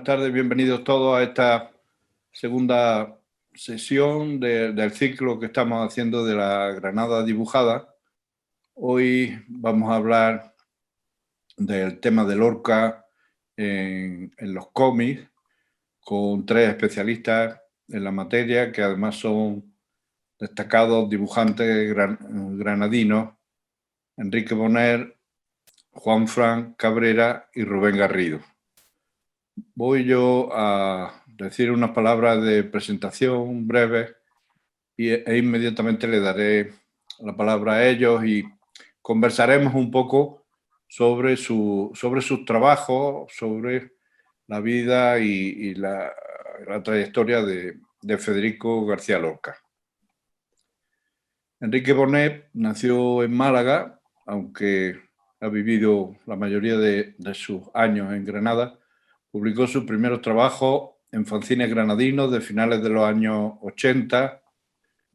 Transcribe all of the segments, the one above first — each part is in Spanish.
buenas tardes, bienvenidos todos a esta segunda sesión del ciclo que estamos haciendo de la Granada dibujada. Hoy vamos a hablar del tema de Lorca en los cómics con tres especialistas en la materia que además son destacados dibujantes granadinos: Enrique Bonet, Juanfran Cabrera y Rubén Garrido. Voy yo a decir unas palabras de presentación breves e inmediatamente le daré la palabra a ellos y conversaremos un poco sobre sus trabajos, sobre la vida y la trayectoria de Federico García Lorca. Enrique Bonet nació en Málaga, aunque ha vivido la mayoría de sus años en Granada. Publicó sus primeros trabajos en fanzines granadinos de finales de los años 80,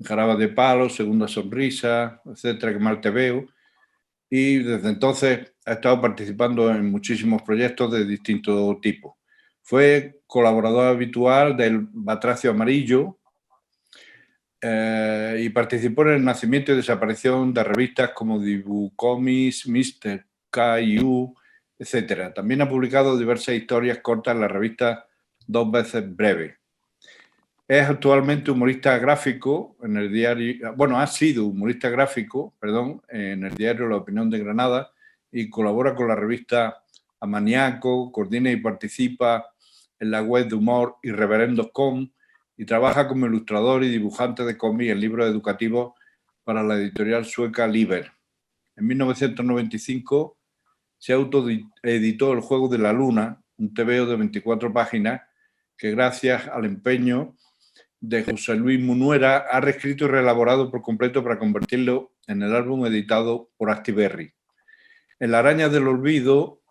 Jarabe de Palo, Segunda Sonrisa, etcétera, Que mal te veo. Y desde entonces ha estado participando en muchísimos proyectos de distinto tipo. Fue colaborador habitual del Batracio Amarillo y participó en el nacimiento y desaparición de revistas como Dibucomics, Mr. K.U., etcétera. También ha publicado diversas historias cortas en la revista Dos Veces Breve. Es actualmente humorista gráfico en el diario, ha sido humorista gráfico, en el diario La Opinión de Granada y colabora con la revista Amaniaco, coordina y participa en la web de humor Irreverendos.com y trabaja como ilustrador y dibujante de cómics en libros educativos para la editorial sueca Liber. En 1995 se autoeditó El Juego de la Luna, un tebeo de 24 páginas que, gracias al empeño de José Luis Munuera, ha reescrito y reelaborado por completo para convertirlo en el álbum editado por Astiberri. En La Araña del Olvido,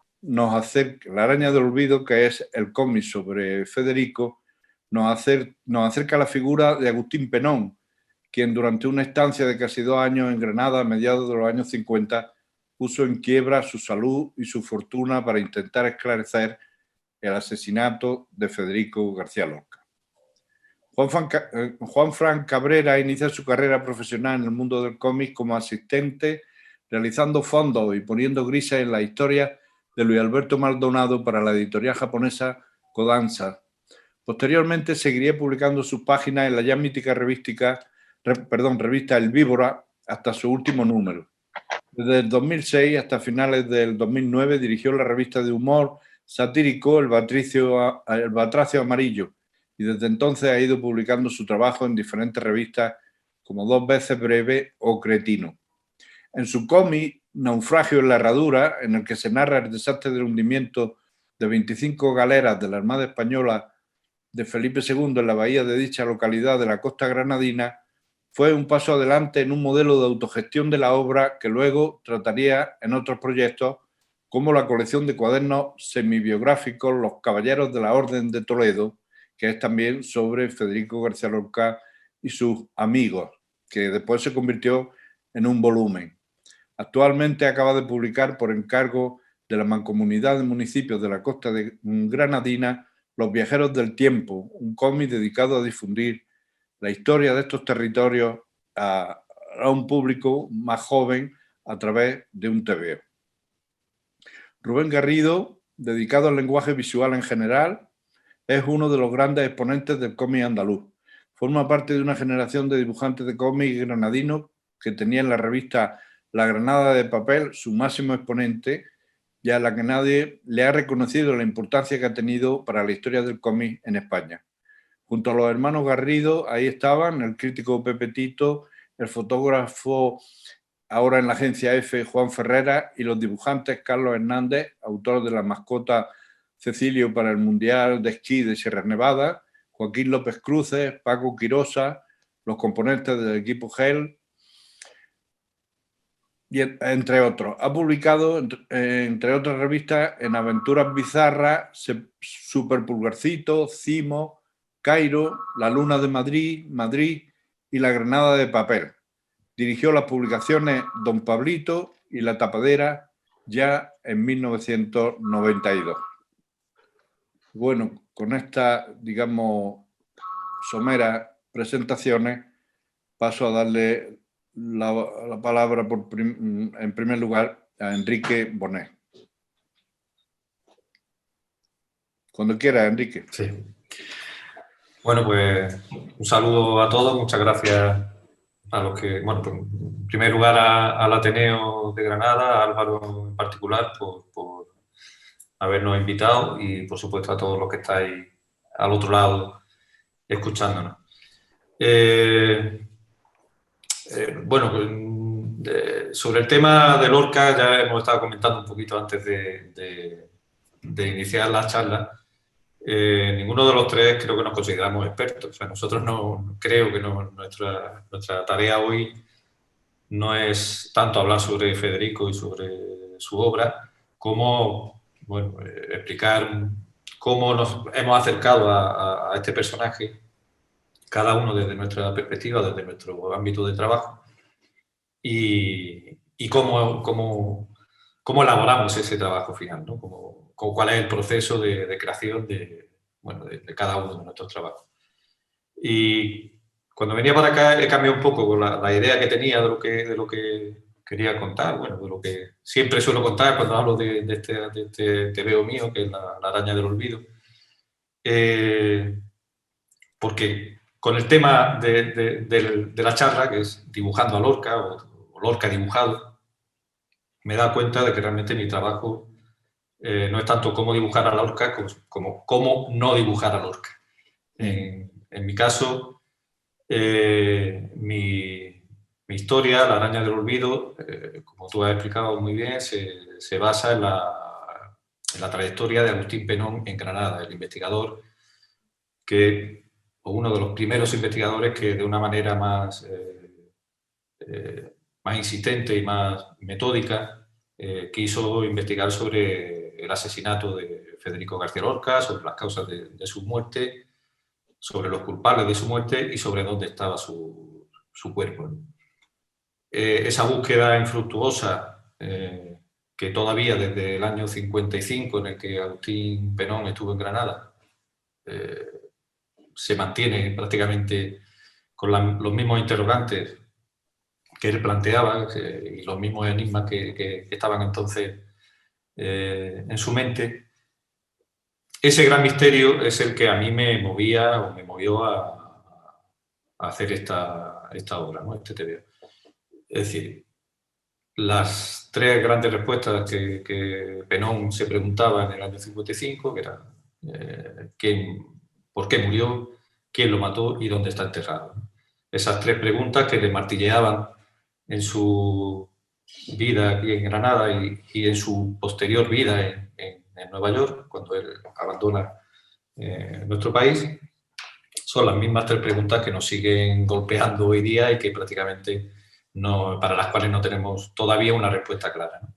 que es el cómic sobre Federico, nos acerca la figura de Agustín Penón, quien durante una estancia de casi 2 años en Granada a mediados de los años 50 puso en quiebra su salud y su fortuna para intentar esclarecer el asesinato de Federico García Lorca. Juanfran Cabrera inicia su carrera profesional en el mundo del cómic como asistente, realizando fondos y poniendo grises en la historia de Luis Alberto Maldonado para la editorial japonesa Kodansha. Posteriormente seguiría publicando sus páginas en la ya mítica revista El Víbora hasta su último número. Desde el 2006 hasta finales del 2009 dirigió la revista de humor satírico El Batracio Amarillo y desde entonces ha ido publicando su trabajo en diferentes revistas como Dos Veces Breve o Cretino. En su cómic Naufragio en la Herradura, en el que se narra el desastre del hundimiento de 25 galeras de la Armada Española de Felipe II en la bahía de dicha localidad de la costa granadina, fue un paso adelante en un modelo de autogestión de la obra que luego trataría en otros proyectos, como la colección de cuadernos semibiográficos Los Caballeros de la Orden de Toledo, que es también sobre Federico García Lorca y sus amigos, que después se convirtió en un volumen. Actualmente acaba de publicar, por encargo de la Mancomunidad de Municipios de la Costa Granadina, Los Viajeros del Tiempo, un cómic dedicado a difundir la historia de estos territorios a un público más joven a través de un tebeo. Rubén Garrido, dedicado al lenguaje visual en general, es uno de los grandes exponentes del cómic andaluz. Forma parte de una generación de dibujantes de cómic granadinos que tenía en la revista La Granada de Papel su máximo exponente, y a la que nadie le ha reconocido la importancia que ha tenido para la historia del cómic en España. Junto a los hermanos Garrido, ahí estaban el crítico Pepe Tito, el fotógrafo ahora en la agencia F, Juan Ferrera, y los dibujantes Carlos Hernández, autor de la mascota Cecilio para el Mundial de Esquí de Sierra Nevada, Joaquín López Cruces, Paco Quirosa, los componentes del equipo GEL, y entre otros. Ha publicado, entre otras revistas, en Aventuras Bizarras, Super Pulgarcito, Cimo, Cairo, La Luna de Madrid y La Granada de Papel. Dirigió las publicaciones Don Pablito y La Tapadera ya en 1992. Bueno, con estas, digamos, someras presentaciones, paso a darle la palabra en primer lugar a Enrique Bonet. Cuando quiera, Enrique. Sí. Bueno, pues un saludo a todos, muchas gracias a los que, bueno, pues, en primer lugar al Ateneo de Granada, a Álvaro en particular, por habernos invitado y, por supuesto, a todos los que estáis al otro lado escuchándonos. Bueno, sobre el tema de Lorca ya hemos estado comentando un poquito antes de iniciar la charla. Ninguno de los tres creo que nos consideramos expertos. O sea, nosotros creo que nuestra tarea hoy no es tanto hablar sobre Federico y sobre su obra, como bueno, explicar cómo nos hemos acercado a este personaje, cada uno desde nuestra perspectiva, desde nuestro ámbito de trabajo, y cómo elaboramos ese trabajo final, ¿no? Cuál es el proceso de creación de cada uno de nuestros trabajos. Y cuando venía para acá he cambiado un poco la idea que tenía de lo que quería contar, bueno, de lo que siempre suelo contar cuando hablo de este tebeo mío, que es la araña del olvido. Porque con el tema de la charla, que es dibujando a Lorca o Lorca dibujado, me he dado cuenta de que realmente mi trabajo no es tanto cómo dibujar a Lorca como cómo no dibujar a Lorca. En mi caso, mi historia, La araña del olvido, como tú has explicado muy bien, se basa en la trayectoria de Agustín Penón en Granada, el investigador uno de los primeros investigadores que de una manera más insistente y más metódica quiso investigar sobre el asesinato de Federico García Lorca, sobre las causas de su muerte, sobre los culpables de su muerte y sobre dónde estaba su cuerpo. Esa búsqueda infructuosa que todavía desde el año 55, en el que Agustín Penón estuvo en Granada, se mantiene prácticamente con los mismos interrogantes que él planteaba y los mismos enigmas que estaban entonces en su mente. Ese gran misterio es el que a mí me movió a hacer esta obra, ¿no? Este tebeo. Es decir, las tres grandes respuestas que Penón se preguntaba en el año 55, que eran por qué murió, quién lo mató y dónde está enterrado. Esas tres preguntas que le martilleaban en su vida aquí en Granada y en su posterior vida en Nueva York, cuando él abandona nuestro país, son las mismas tres preguntas que nos siguen golpeando hoy día y que prácticamente para las cuales no tenemos todavía una respuesta clara, ¿no?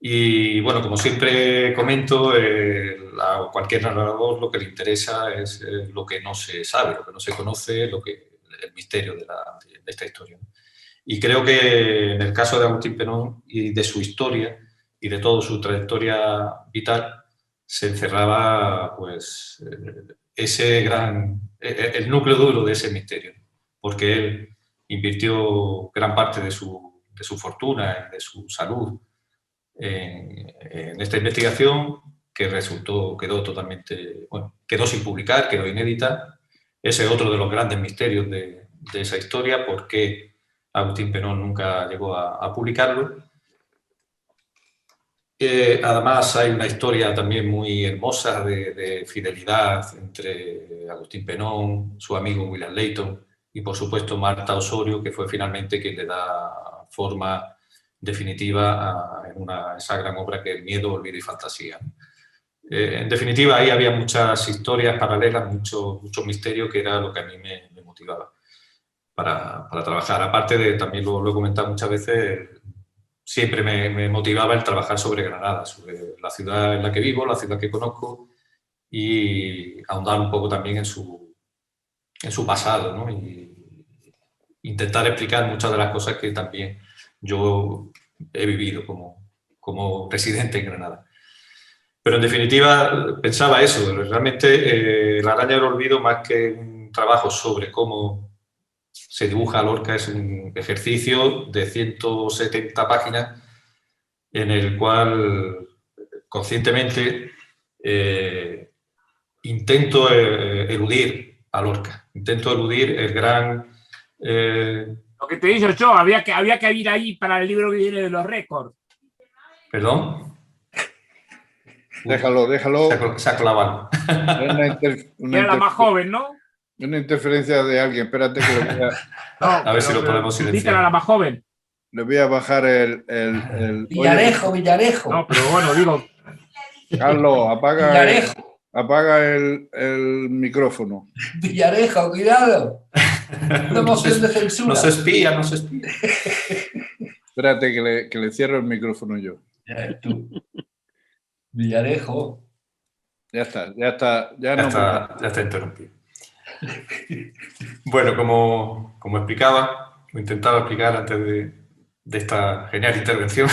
Y bueno, como siempre comento, a cualquier narrador lo que le interesa es lo que no se sabe, lo que no se conoce, el misterio de esta historia, ¿no? Y creo que en el caso de Agustín Penón y de su historia y de toda su trayectoria vital se encerraba pues el núcleo duro de ese misterio, porque él invirtió gran parte de su fortuna y de su salud en esta investigación, que quedó sin publicar, quedó inédita. Ese es otro de los grandes misterios de esa historia, por qué Agustín Penón nunca llegó a publicarlo. Además hay una historia también muy hermosa de fidelidad entre Agustín Penón, su amigo William Layton y por supuesto Marta Osorio, que fue finalmente quien le da forma definitiva a esa gran obra que es Miedo, Olvido y Fantasía. En definitiva, ahí había muchas historias paralelas, mucho misterio, que era lo que a mí me motivaba para trabajar. Aparte también lo he comentado muchas veces, siempre me motivaba el trabajar sobre Granada, sobre la ciudad en la que vivo, la ciudad que conozco, y ahondar un poco también en su pasado, ¿no? Y intentar explicar muchas de las cosas que también yo he vivido como residente en Granada. Pero en definitiva pensaba eso, realmente La araña del olvido, más que un trabajo sobre cómo se dibuja a Lorca, es un ejercicio de 170 páginas en el cual conscientemente intento eludir a Lorca, intento eludir el gran... Lo que te he dicho yo, había que ir ahí para el libro que viene de los récords. ¿Perdón? Déjalo. Se ha clavado. Era la más joven, ¿no? Una interferencia de alguien. Espérate que lo voy a... No, a ver si lo podemos silenciar. Era la más joven. Le voy a bajar el... Villarejo, Villarejo. No, pero bueno, digo... Carlos, apaga el micrófono. Villarejo, cuidado. Una moción de censura. No se espía, no se espía. Espérate que le cierro el micrófono yo. Tú. Villarejo. Ya está interrumpido. Bueno, como explicaba, o intentaba explicar antes de esta genial intervención,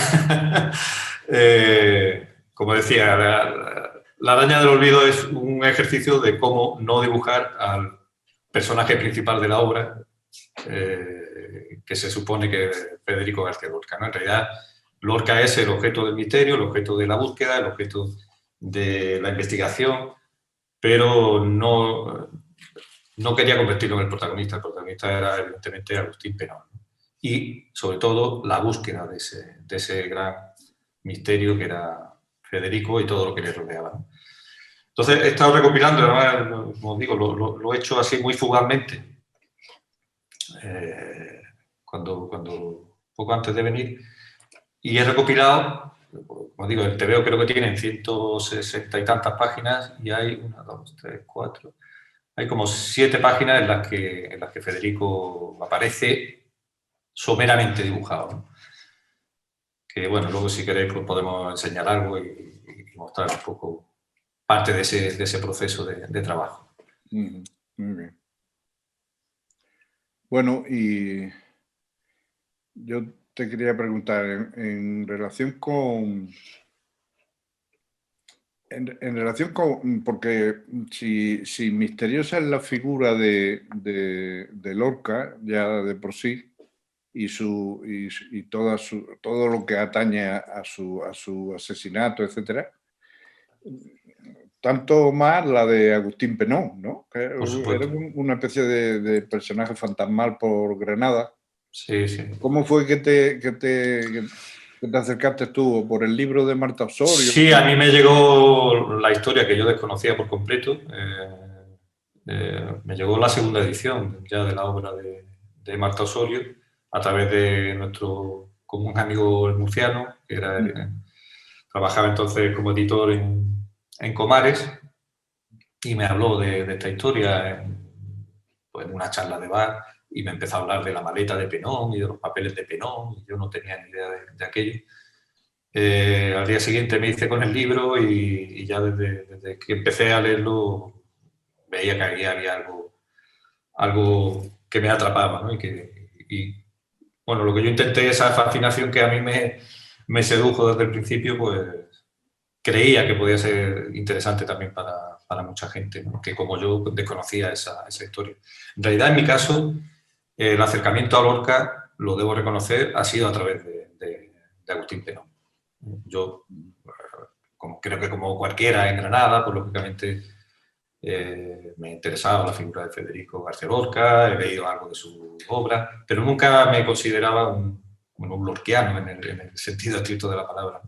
como decía, la araña del olvido es un ejercicio de cómo no dibujar al personaje principal de la obra, que se supone que es Federico García Lorca, ¿no? En realidad, Lorca es el objeto del misterio, el objeto de la búsqueda, el objeto de la investigación, pero no quería convertirlo en el protagonista. El protagonista era, evidentemente, Agustín Penón. Y, sobre todo, la búsqueda de ese gran misterio que era Federico y todo lo que le rodeaba, ¿no? Entonces, he estado recopilando, además, como digo, lo he hecho así muy fugazmente, poco antes de venir, y he recopilado, como digo, el TVO creo que tiene 160 y tantas páginas, y hay 1, 2, 3, 4, hay como 7 páginas en las que Federico aparece someramente dibujado, ¿no? Que, bueno, luego si queréis pues podemos enseñar algo y mostrar un poco parte de ese proceso de trabajo. Muy bien. Bueno, y yo te quería preguntar, en relación con... En relación con... Porque si misteriosa es la figura de Lorca, ya de por sí, y todo lo que atañe a su asesinato, etcétera, tanto más la de Agustín Penón, ¿no? Que era una especie de personaje fantasmal por Granada. Sí, sí. ¿Cómo fue que te acercaste tú? ¿Por el libro de Marta Osorio? Sí, a mí me llegó la historia que yo desconocía por completo. Me llegó la segunda edición ya de la obra de Marta Osorio a través de nuestro común amigo el murciano, que trabajaba entonces como editor en Comares, y me habló de esta historia en una charla de bar, y me empezó a hablar de la maleta de Penón y de los papeles de Penón, y yo no tenía ni idea de aquello. Al día siguiente me hice con el libro y ya desde que empecé a leerlo veía que había algo que me atrapaba, ¿no? Y bueno, lo que yo intenté, esa fascinación que a mí me sedujo desde el principio, pues creía que podía ser interesante también para mucha gente, ¿no? Que como yo desconocía esa historia. En realidad, en mi caso, el acercamiento a Lorca, lo debo reconocer, ha sido a través de Agustín Penón. Yo, creo que como cualquiera en Granada, pues lógicamente me interesaba la figura de Federico García Lorca, he leído algo de su obra, pero nunca me consideraba un lorquiano en el sentido estricto de la palabra.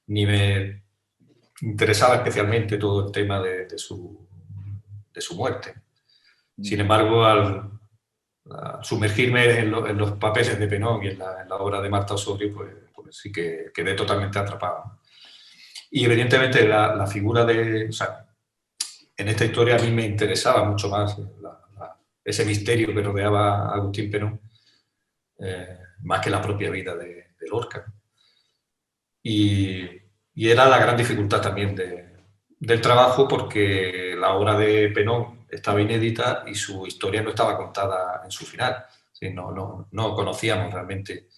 Ni me interesaba especialmente todo el tema de su muerte. Sin embargo, al sumergirme en los papeles de Penón y en la obra de Marta Osorio, pues sí que quedé totalmente atrapado. Y evidentemente la figura o sea, en esta historia a mí me interesaba mucho más ese misterio que rodeaba a Agustín Penón, más que la propia vida de Lorca. Y era la gran dificultad también del trabajo, porque la obra de Penón estaba inédita y su historia no estaba contada en su final. ¿Sí? No conocíamos realmente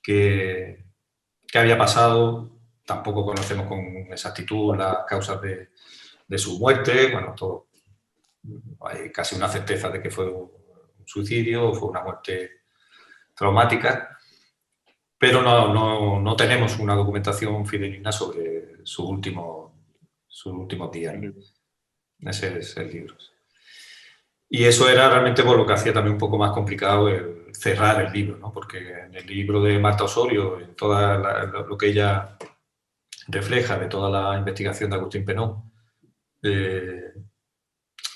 qué había pasado tampoco conocemos con exactitud las causas de su muerte. Bueno, todo, hay casi una certeza de que fue un suicidio o fue una muerte traumática, pero no tenemos una documentación fidedigna sobre sus últimos días, ¿no? Ese es el libro. Y eso era realmente por lo que hacía también un poco más complicado el cerrar el libro, ¿no? Porque en el libro de Marta Osorio, en todo lo que ella refleja de toda la investigación de Agustín Penón,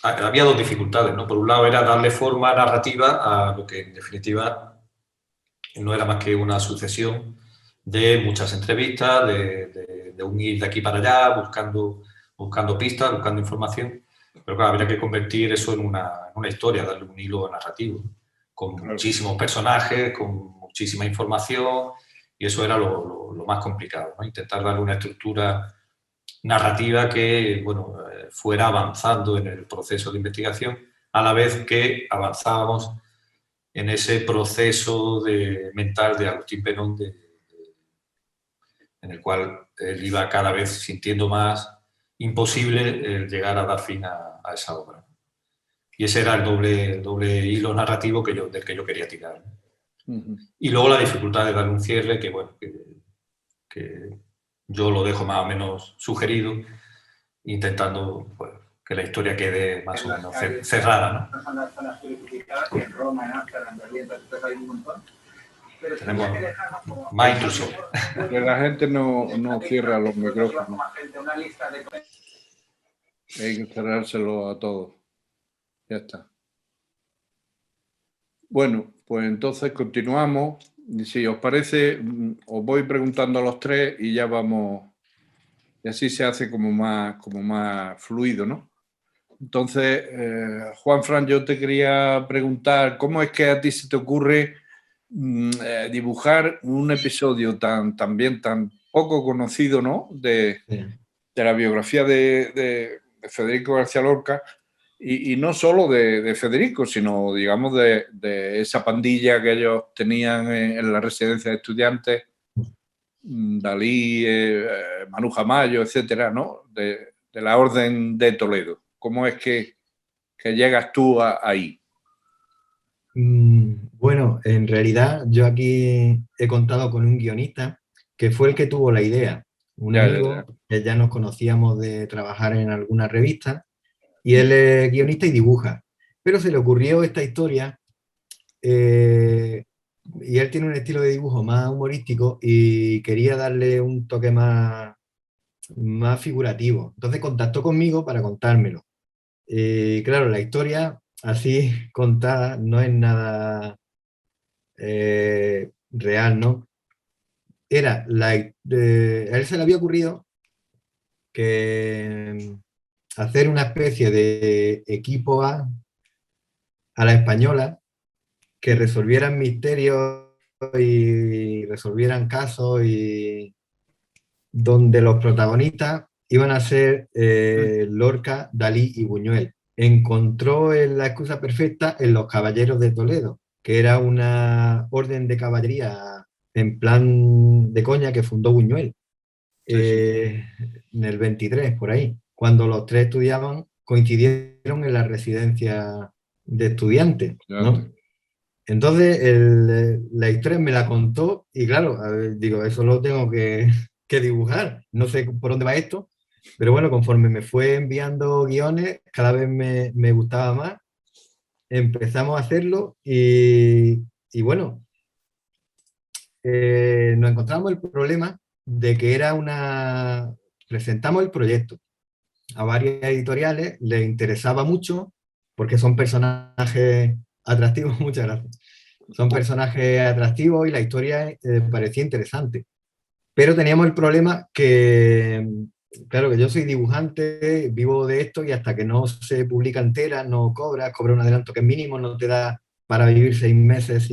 había dos dificultades, ¿no? Por un lado era darle forma narrativa a lo que en definitiva no era más que una sucesión de muchas entrevistas, de un ir de aquí para allá, buscando pistas, buscando información. Pero claro, habría que convertir eso en una historia, darle un hilo narrativo, con muchísimos personajes, con muchísima información, y eso era lo más complicado, ¿no? Intentar darle una estructura narrativa que, bueno, fuera avanzando en el proceso de investigación, a la vez que avanzábamos en ese proceso mental de Agustín Penón, en el cual él iba cada vez sintiendo más imposible llegar a dar fin a esa obra. Y ese era el doble hilo narrativo del que yo quería tirar, ¿no? Y luego la dificultad de darle un cierre que, bueno, que yo lo dejo más o menos sugerido, intentando, pues, que la historia quede más o menos cerrada, ¿no? Tenemos más intrusión. Que la gente no cierra los micrófonos. Hay que cerrárselo a todos. Ya está. Bueno, pues entonces continuamos. Si os parece, os voy preguntando a los tres y ya vamos. Y así se hace como más fluido, ¿no? Entonces, Juanfran, yo te quería preguntar, ¿cómo es que a ti se te ocurre dibujar un episodio también tan poco conocido, ¿no? De la biografía de Federico García Lorca, y no solo de Federico, sino, digamos, de esa pandilla que ellos tenían en la residencia de estudiantes, Dalí, Manuja Mayo, etcétera, ¿no? De la Orden de Toledo. ¿Cómo es que llegas tú ahí? Bueno, en realidad yo aquí he contado con un guionista que fue el que tuvo la idea, un amigo que ya nos conocíamos de trabajar en alguna revista, y él es guionista y dibuja, pero se le ocurrió esta historia, y él tiene un estilo de dibujo más humorístico y quería darle un toque más figurativo. Entonces contactó conmigo para contármelo. Claro, la historia así contada no es nada real, ¿no? A él se le había ocurrido que hacer una especie de equipo A la española que resolvieran misterios y resolvieran casos, y donde los protagonistas iban a ser Lorca, Dalí y Buñuel. Encontró la excusa perfecta en los Caballeros de Toledo, que era una orden de caballería en plan de coña que fundó Buñuel en el 23, por ahí. Cuando los tres estudiaban, coincidieron en la residencia de estudiantes, ¿no? Entonces, la historia me la contó y claro, digo, eso lo tengo que dibujar. No sé por dónde va esto, pero bueno, conforme me fue enviando guiones, cada vez me gustaba más. Empezamos a hacerlo y bueno, nos encontramos el problema de que presentamos el proyecto a varias editoriales, les interesaba mucho porque son personajes atractivos, muchas gracias. Son personajes atractivos y la historia parecía interesante. Pero teníamos el problema que, claro, que yo soy dibujante, vivo de esto y hasta que no se publica entera no cobra un adelanto que es mínimo, no te da para vivir 6 meses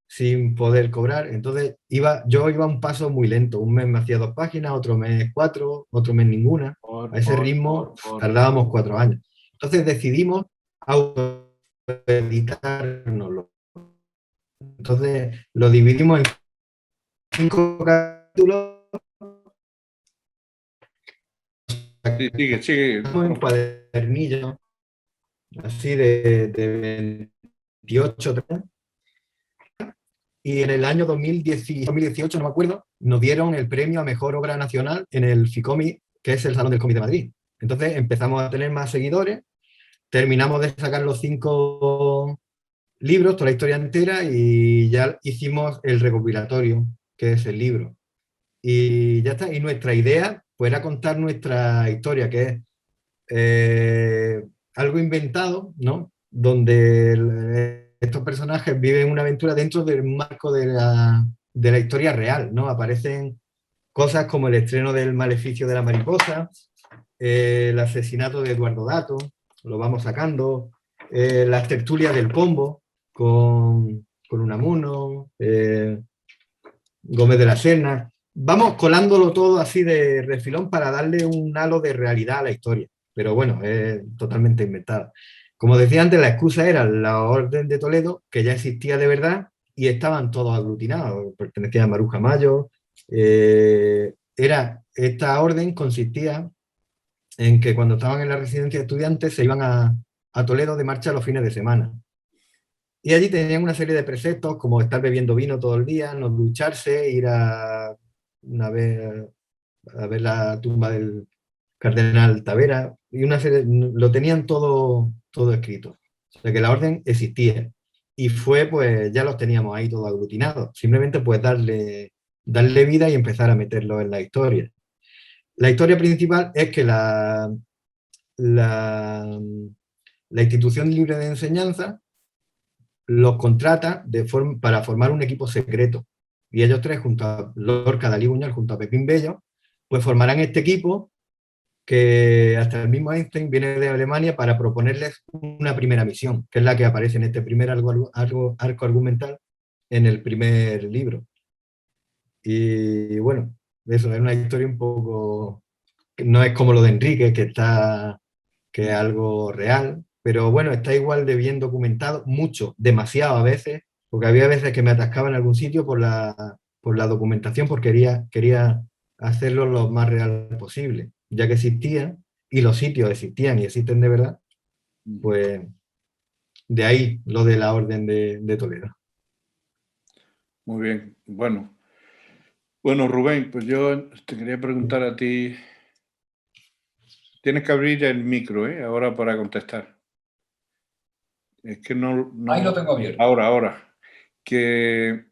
sin poder cobrar. Entonces yo iba a un paso muy lento. Un mes me hacía 2 páginas, otro mes 4, otro mes ninguna. A ese ritmo tardábamos 4 años. Entonces decidimos autoeditárnoslo. Entonces lo dividimos en 5 capítulos. Sí, sigue. Un cuadernillo así de 28. Y en el año 2018, no me acuerdo, nos dieron el premio a Mejor Obra Nacional en el FICOMI, que es el Salón del Cómic de Madrid. Entonces empezamos a tener más seguidores, terminamos de sacar los 5 libros, toda la historia entera, y ya hicimos el recopilatorio, que es el libro. Y ya está. Y nuestra idea pues, era contar nuestra historia, que es algo inventado, ¿no? Donde estos personajes viven una aventura dentro del marco de la historia real, ¿no? Aparecen cosas como el estreno del Maleficio de la Mariposa, el asesinato de Eduardo Dato, lo vamos sacando, las tertulias del Pombo con Unamuno, Gómez de la Serna. Vamos colándolo todo así de refilón para darle un halo de realidad a la historia. Pero bueno, es totalmente inventada. Como decía antes, la excusa era la Orden de Toledo, que ya existía de verdad, y estaban todos aglutinados. Pertenecía a Maruja Mayo. Esta orden consistía en que cuando estaban en la residencia de estudiantes se iban a Toledo de marcha los fines de semana. Y allí tenían una serie de preceptos, como estar bebiendo vino todo el día, no ducharse, ir a ver la tumba del cardenal Tavera, y una serie, lo tenían todo escrito. O sea que la orden existía. Y pues ya los teníamos ahí todos aglutinados. Simplemente pues darle vida y empezar a meterlo en la historia. La historia principal es que la institución libre de enseñanza los contrata para formar un equipo secreto. Y ellos tres, junto a Lorca, Dalí Buñuel, junto a Pepín Bello, pues formarán este equipo que hasta el mismo Einstein viene de Alemania para proponerles una primera misión, que es la que aparece en este primer arco argumental en el primer libro. Y bueno, eso es una historia un poco... No es como lo de Enrique, que es algo real, pero bueno, está igual de bien documentado, mucho, demasiado a veces, porque había veces que me atascaba en algún sitio por la documentación, porque quería hacerlo lo más real posible, ya que existía, y los sitios existían y existen de verdad, pues de ahí lo de la Orden de Toledo. Muy bien, bueno, Rubén, pues yo te quería preguntar a ti, tienes que abrir el micro, ahora para contestar. Es que no... Ahí lo tengo abierto. Ahora. Que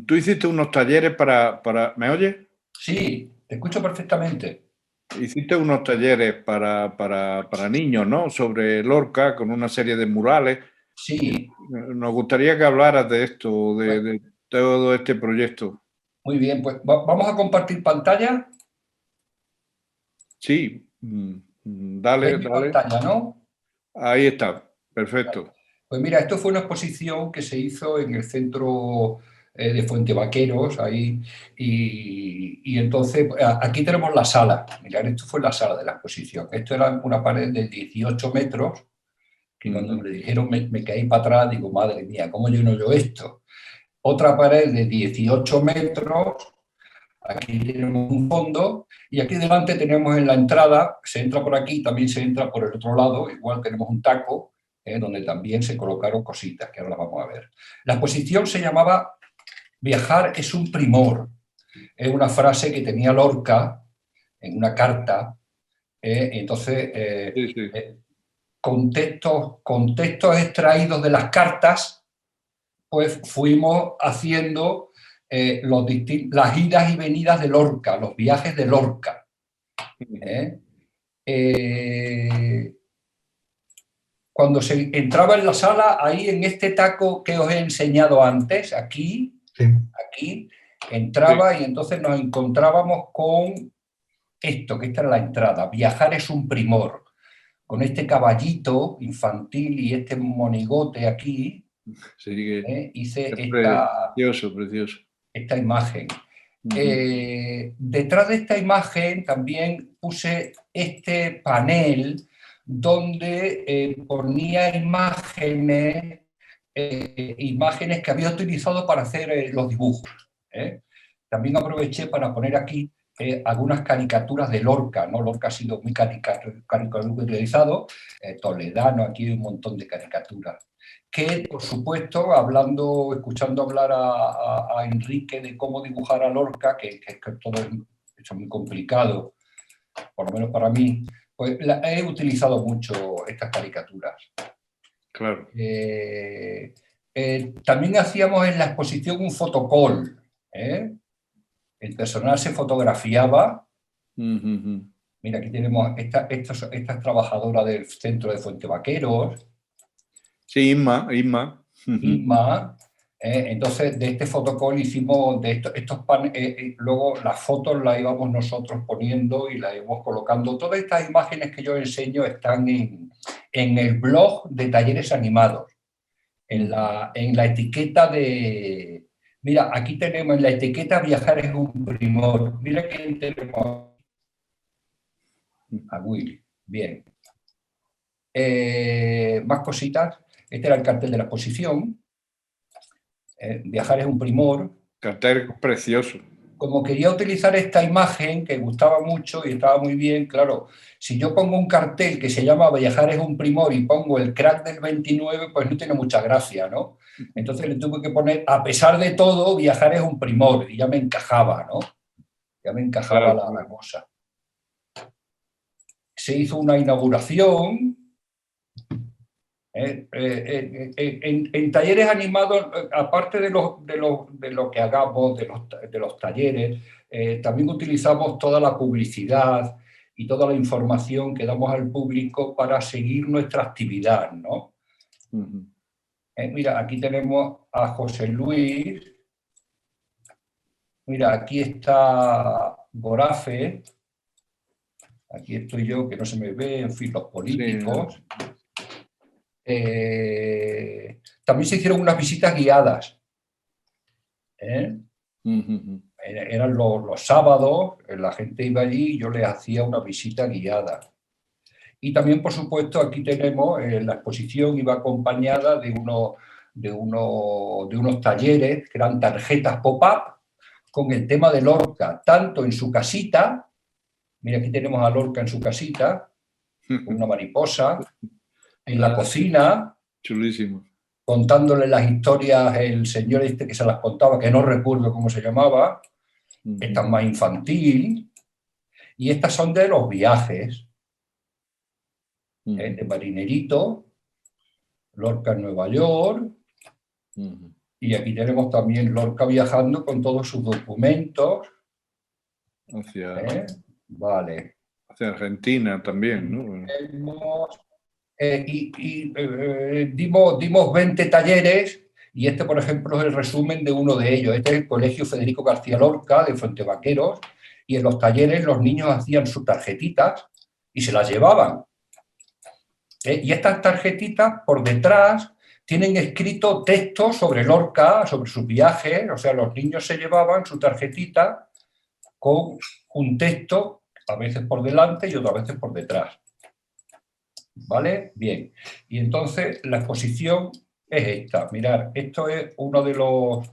tú hiciste unos talleres para... ¿Me oyes? Sí, te escucho perfectamente. Hiciste unos talleres para niños, ¿no? Sobre Lorca, con una serie de murales. Sí. Nos gustaría que hablaras de esto, de todo este proyecto. Muy bien, pues vamos a compartir pantalla. Sí, dale. Pantalla, ¿no? Ahí está, perfecto. Pues mira, esto fue una exposición que se hizo en el centro de Fuente Vaqueros, ahí, y entonces aquí tenemos la sala. Mirad, esto fue la sala de la exposición. Esto era una pared de 18 metros, que cuando me dijeron me caí para atrás, digo, madre mía, ¿cómo lleno yo esto? Otra pared de 18 metros, aquí tenemos un fondo, y aquí delante tenemos en la entrada, se entra por aquí, también se entra por el otro lado, igual tenemos un taco, donde también se colocaron cositas, que ahora las vamos a ver. La exposición se llamaba Viajar es un primor. Es una frase que tenía Lorca en una carta, entonces Sí. contextos extraídos de las cartas, pues fuimos haciendo las idas y venidas de Lorca, los viajes de Lorca. Cuando se entraba en la sala, ahí en este taco que os he enseñado antes, aquí, entraba y entonces nos encontrábamos con esto, que esta era la entrada. Viajar es un primor. Con este caballito infantil y este monigote aquí, Sí, hice precioso. Esta imagen. Detrás de esta imagen también puse este panel donde ponía imágenes imágenes que había utilizado para hacer los dibujos. También aproveché para poner aquí algunas caricaturas de Lorca, ¿no? Lorca ha sido muy caricaturizado, Toledano, aquí hay un montón de caricaturas. Que, por supuesto, escuchando hablar a Enrique de cómo dibujar a Lorca, que todo es muy complicado, por lo menos para mí, pues he utilizado mucho estas caricaturas. Claro. También hacíamos en la exposición un fotocall. El personal se fotografiaba. Mira, aquí tenemos esta trabajadora del centro de Fuente Vaqueros. Sí, Inma. Inma. Entonces, de este fotocall hicimos estos paneles, luego las fotos las íbamos nosotros poniendo y las íbamos colocando. Todas estas imágenes que yo enseño están en el blog de Talleres Animados, en la etiqueta de... Mira, aquí tenemos en la etiqueta Viajar es un primor. Mira quién tenemos. A Willy. Bien. Más cositas. Este era el cartel de la exposición. Viajar es un primor. Cartel precioso. Como quería utilizar esta imagen que gustaba mucho y estaba muy bien, claro, si yo pongo un cartel que se llama Viajar es un primor y pongo el crack del 29, pues no tiene mucha gracia, ¿no? Entonces le tuve que poner, a pesar de todo, Viajar es un primor, y ya me encajaba, ¿no? Ya me encajaba la cosa. Se hizo una inauguración. En talleres animados, aparte de lo que hagamos, de los talleres, también utilizamos toda la publicidad y toda la información que damos al público para seguir nuestra actividad, ¿no? Mira, aquí tenemos a José Luis. Mira, aquí está Gorafe. Aquí estoy yo, que no se me ve, en fin, los políticos. Sí. También se hicieron unas visitas guiadas. Eran los sábados, la gente iba allí y yo les hacía una visita guiada. Y también, por supuesto, aquí tenemos, la exposición iba acompañada de unos talleres que eran tarjetas pop-up con el tema de Lorca, tanto en su casita, mira, aquí tenemos a Lorca en su casita, con una mariposa, en la cocina, chulísimo, contándole las historias el señor este que se las contaba, que no recuerdo cómo se llamaba. Esta es más infantil, y estas son de los viajes, de marinerito, Lorca en Nueva York, y aquí tenemos también Lorca viajando con todos sus documentos. Vale. Hacia Argentina también, ¿no? Dimos 20 talleres y este, por ejemplo, es el resumen de uno de ellos. Este es el Colegio Federico García Lorca de Fuente Vaqueros, y en los talleres los niños hacían sus tarjetitas y se las llevaban. Y estas tarjetitas por detrás tienen escrito texto sobre Lorca, sobre sus viajes. O sea, los niños se llevaban su tarjetita con un texto, a veces por delante y otras veces por detrás. ¿Vale? Bien. Y entonces la exposición es esta. Mirad, esto es uno de los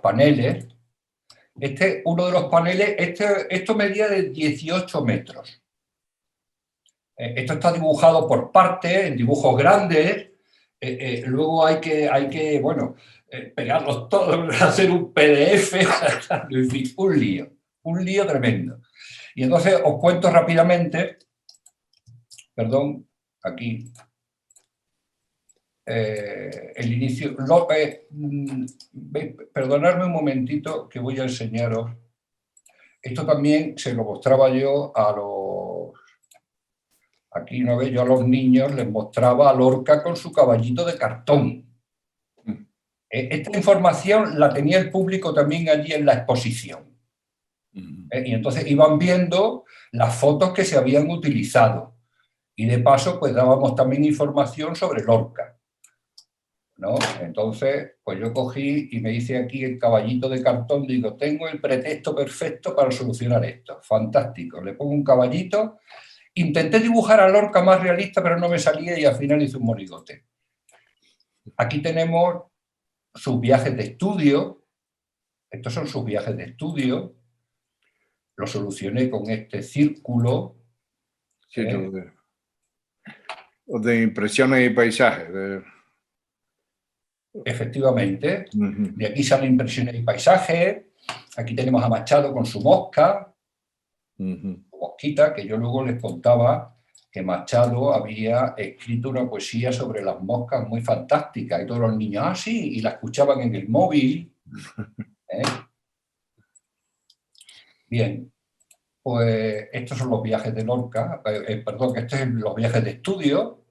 paneles. Uno de los paneles, esto medía de 18 metros. Esto está dibujado por partes, en dibujos grandes. Luego hay que bueno, pegarlos todos, hacer un PDF, en fin, un lío tremendo. Y entonces os cuento rápidamente. Perdón, aquí, el inicio. Perdonadme un momentito que voy a enseñaros. Esto también se lo mostraba yo a los... Aquí una vez yo a los niños les mostraba a Lorca con su caballito de cartón. Esta información la tenía el público también allí en la exposición. Y entonces iban viendo las fotos que se habían utilizado. Y de paso, pues dábamos también información sobre Lorca, ¿no? Entonces, pues yo cogí y me hice aquí el caballito de cartón, digo, tengo el pretexto perfecto para solucionar esto. Fantástico. Le pongo un caballito. Intenté dibujar a Lorca más realista, pero no me salía y al final hice un monigote. Aquí tenemos sus viajes de estudio. Estos son sus viajes de estudio. Lo solucioné con este círculo. Sí, de impresiones y paisajes. Efectivamente. De aquí salen impresiones y paisajes. Aquí tenemos a Machado con su mosca. Mosquita, que yo luego les contaba que Machado había escrito una poesía sobre las moscas muy fantástica, y todos los niños, ah, sí, y la escuchaban en el móvil. Bien, pues estos son los viajes de Lorca, perdón, estos son los viajes de estudio.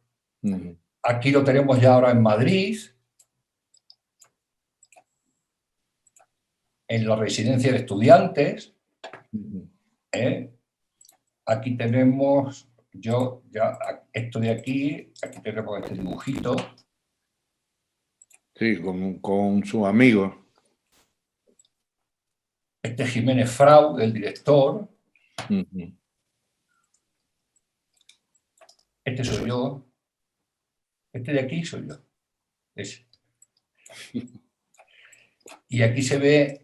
Aquí lo tenemos ya ahora en Madrid, en la residencia de estudiantes. Aquí tenemos, esto de aquí tenemos este dibujito. Sí, con sus amigos. Este es Jiménez Frau, el director. Este soy yo. Este de aquí soy yo. Ese. Y aquí se ve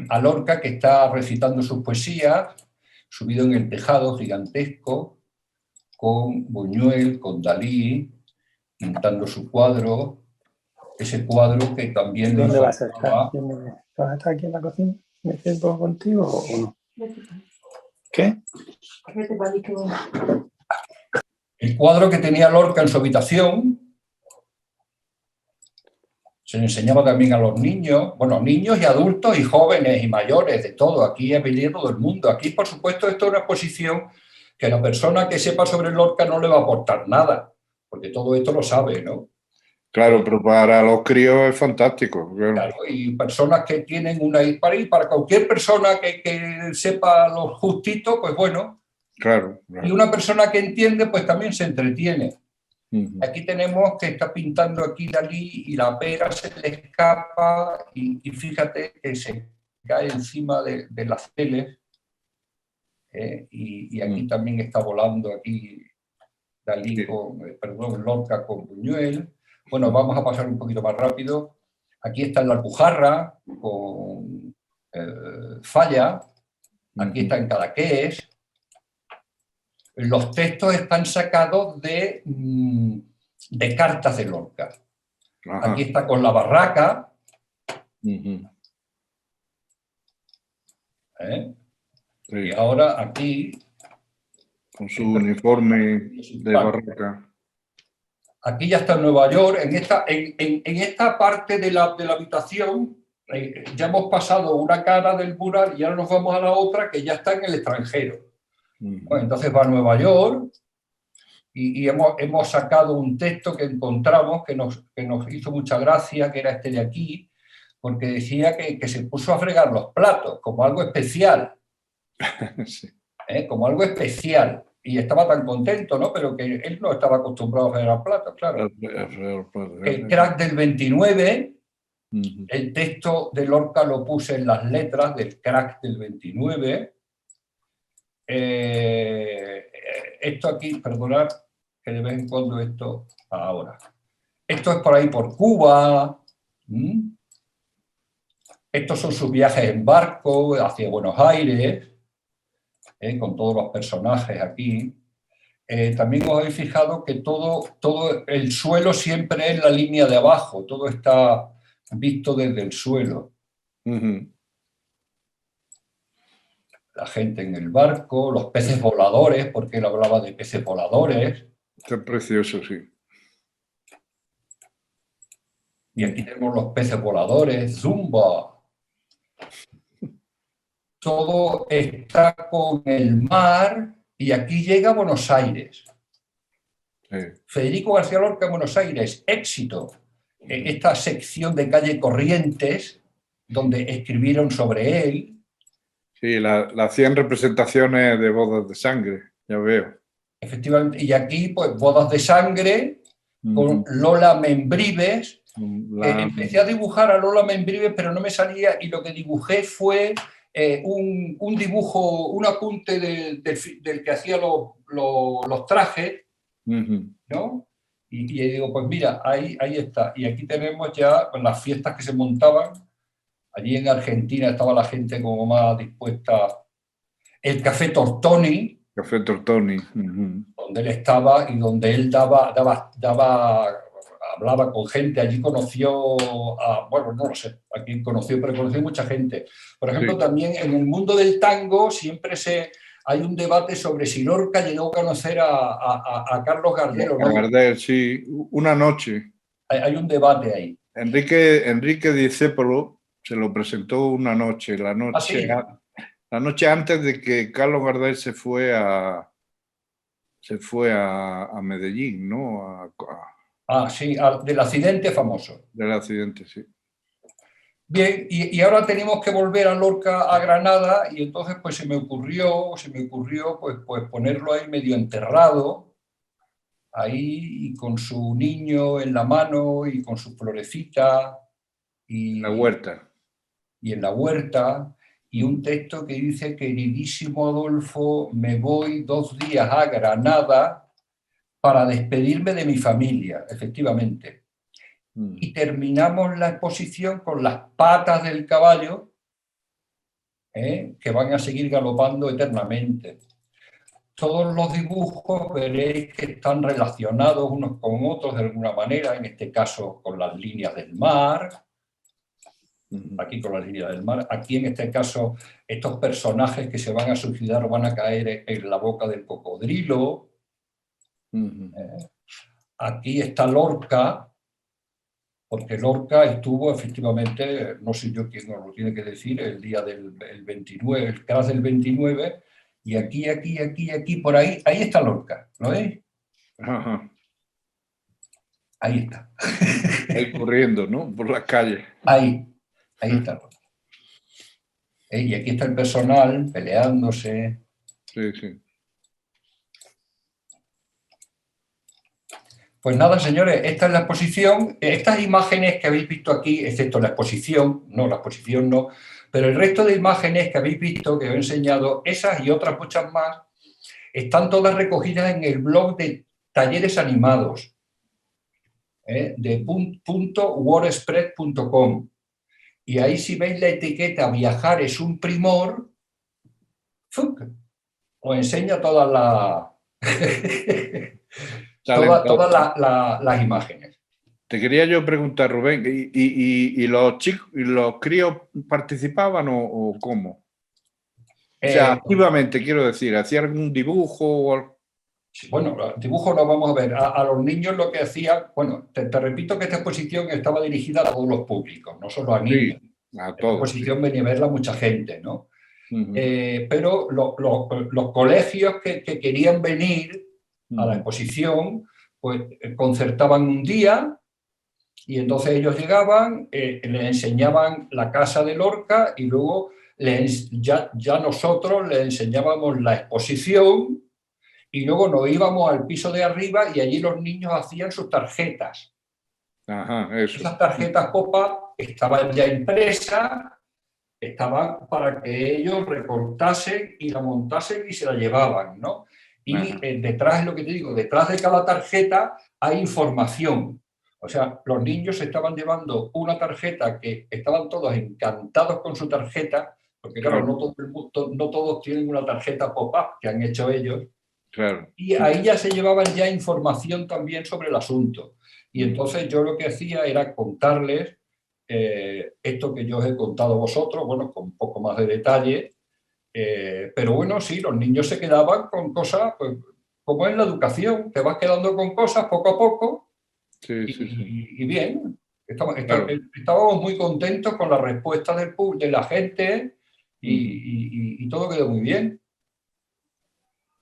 a Lorca, que está recitando sus poesías, subido en el tejado gigantesco, con Buñuel, con Dalí, pintando su cuadro, ese cuadro que también... ¿Dónde vas a estar? ¿Vas a estar aquí en la cocina? ¿Me quedo contigo o no? ¿Qué? El cuadro que tenía Lorca en su habitación se le enseñaba también a los niños, bueno, niños y adultos y jóvenes y mayores, de todo. Aquí ha venido todo el mundo. Aquí, por supuesto, esto es una exposición que la persona que sepa sobre Lorca no le va a aportar nada, porque todo esto lo sabe, ¿no? Claro, pero para los críos es fantástico. Claro, y personas que tienen una... Para cualquier persona que sepa lo justito, pues bueno. Claro. Y una persona que entiende, pues también se entretiene. Aquí tenemos que está pintando aquí Dalí y la pera se le escapa y fíjate que se cae encima de las teles. Y aquí también está volando aquí Dalí Lorca con Buñuel. Bueno, vamos a pasar un poquito más rápido. Aquí está en la Alpujarra con Falla. Aquí está en Cadaqués. Los textos están sacados de cartas de Lorca. Ajá. Aquí está con la barraca. Sí. Y ahora aquí... Con su uniforme de barraca. Aquí ya está en Nueva York. En esta parte de la habitación ya hemos pasado una cara del mural y ahora nos vamos a la otra que ya está en el extranjero. Bueno, entonces va a Nueva York y hemos sacado un texto que encontramos que nos hizo mucha gracia, que era este de aquí, porque decía que se puso a fregar los platos como algo especial. Sí. Como algo especial. Y estaba tan contento, ¿no? Pero que él no estaba acostumbrado a fregar platos, claro. El crack del 29, el texto de Lorca lo puse en las letras del crack del 29. Esto aquí, perdonad, que de vez en cuando esto, ahora. Esto es por ahí por Cuba. Estos son sus viajes en barco hacia Buenos Aires, con todos los personajes aquí. También os habéis fijado que todo el suelo siempre es la línea de abajo, todo está visto desde el suelo. La gente en el barco, los peces voladores, porque él hablaba de peces voladores. Está precioso, sí. Y aquí tenemos los peces voladores, Zumba. Todo está con el mar y aquí llega a Buenos Aires. Sí. Federico García Lorca en Buenos Aires, éxito. Esta sección de calle Corrientes, donde escribieron sobre él. Sí, las 100 representaciones de bodas de sangre, ya veo. Efectivamente, y aquí pues bodas de sangre con Lola Membrives. Empecé a dibujar a Lola Membrives, pero no me salía y lo que dibujé fue un dibujo, un apunte del que hacía los trajes, ¿no? Y digo, pues mira, ahí está. Y aquí tenemos ya las fiestas que se montaban. Allí en Argentina estaba la gente como más dispuesta. El Café Tortoni, Café Tortoni. donde él estaba y donde él hablaba con gente. Allí conoció bueno, no lo sé a quién conoció, pero conoció mucha gente. Por ejemplo, Sí. también en el mundo del tango siempre hay un debate sobre si Lorca llegó a conocer a Carlos Gardel o no. Gardel, sí. Una noche. Hay un debate ahí. Enrique Discépolo se lo presentó una noche, la noche antes de que Carlos Gardel se fue a Medellín, ¿no? Sí, del accidente famoso. Del accidente, sí. Bien, y ahora tenemos que volver a Lorca, a Granada, y entonces pues se me ocurrió pues ponerlo ahí medio enterrado, ahí y con su niño en la mano y con su florecita y La huerta. y en la huerta, y un texto que dice: queridísimo Adolfo, me voy 2 días a Granada para despedirme de mi familia, efectivamente. Y terminamos la exposición con las patas del caballo, que van a seguir galopando eternamente. Todos los dibujos veréis que están relacionados unos con otros de alguna manera, en este caso con las líneas del mar, aquí con las líneas del mar, aquí en este caso estos personajes que se van a suicidar van a caer en la boca del cocodrilo. Aquí está Lorca, porque Lorca estuvo efectivamente, no sé yo quién nos lo tiene que decir, el día del 29, el crash del 29, y aquí, por ahí está Lorca, ¿lo veis? Ajá. Ahí está. Ahí corriendo, ¿no? Por las calles. Ahí está Lorca. Y aquí está el personal peleándose. Sí, sí. Pues nada, señores, esta es la exposición. Estas imágenes que habéis visto aquí, excepto la exposición no, pero el resto de imágenes que habéis visto, que os he enseñado, esas y otras muchas más, están todas recogidas en el blog de Talleres Animados, de .wordpress.com. Y ahí, si veis la etiqueta Viajar es un primor, os enseña todas las imágenes. Te quería yo preguntar, Rubén, ¿y los chicos y los críos participaban o cómo? O sea, activamente, quiero decir, ¿hacían algún dibujo o algo? Bueno, dibujos no vamos a ver. A los niños lo que hacían, bueno, te repito que esta exposición estaba dirigida a todos los públicos, no solo a niños. Sí, a todos. Esta exposición venía a verla mucha gente, ¿no? Uh-huh. Pero los colegios que querían venir a la exposición, pues concertaban un día y entonces ellos llegaban, les enseñaban la casa de Lorca y luego ya nosotros les enseñábamos la exposición. Y luego nos íbamos al piso de arriba y allí los niños hacían sus tarjetas. Ajá, eso. Esas tarjetas pop-up estaban ya impresas, estaban para que ellos recortasen y la montasen y se la llevaban, ¿no? Y detrás, es lo que te digo, detrás de cada tarjeta hay información. O sea, los niños estaban llevando una tarjeta que estaban todos encantados con su tarjeta, porque claro, no todos tienen una tarjeta pop-up que han hecho ellos. Claro. Y ahí ya se llevaban ya información también sobre el asunto. Y entonces yo lo que hacía era contarles esto que yo os he contado a vosotros, bueno, con un poco más de detalle, pero bueno, sí, los niños se quedaban con cosas, pues, como es la educación, te vas quedando con cosas poco a poco. Sí. Y bien, estábamos muy contentos con la respuesta de la gente y todo quedó muy bien.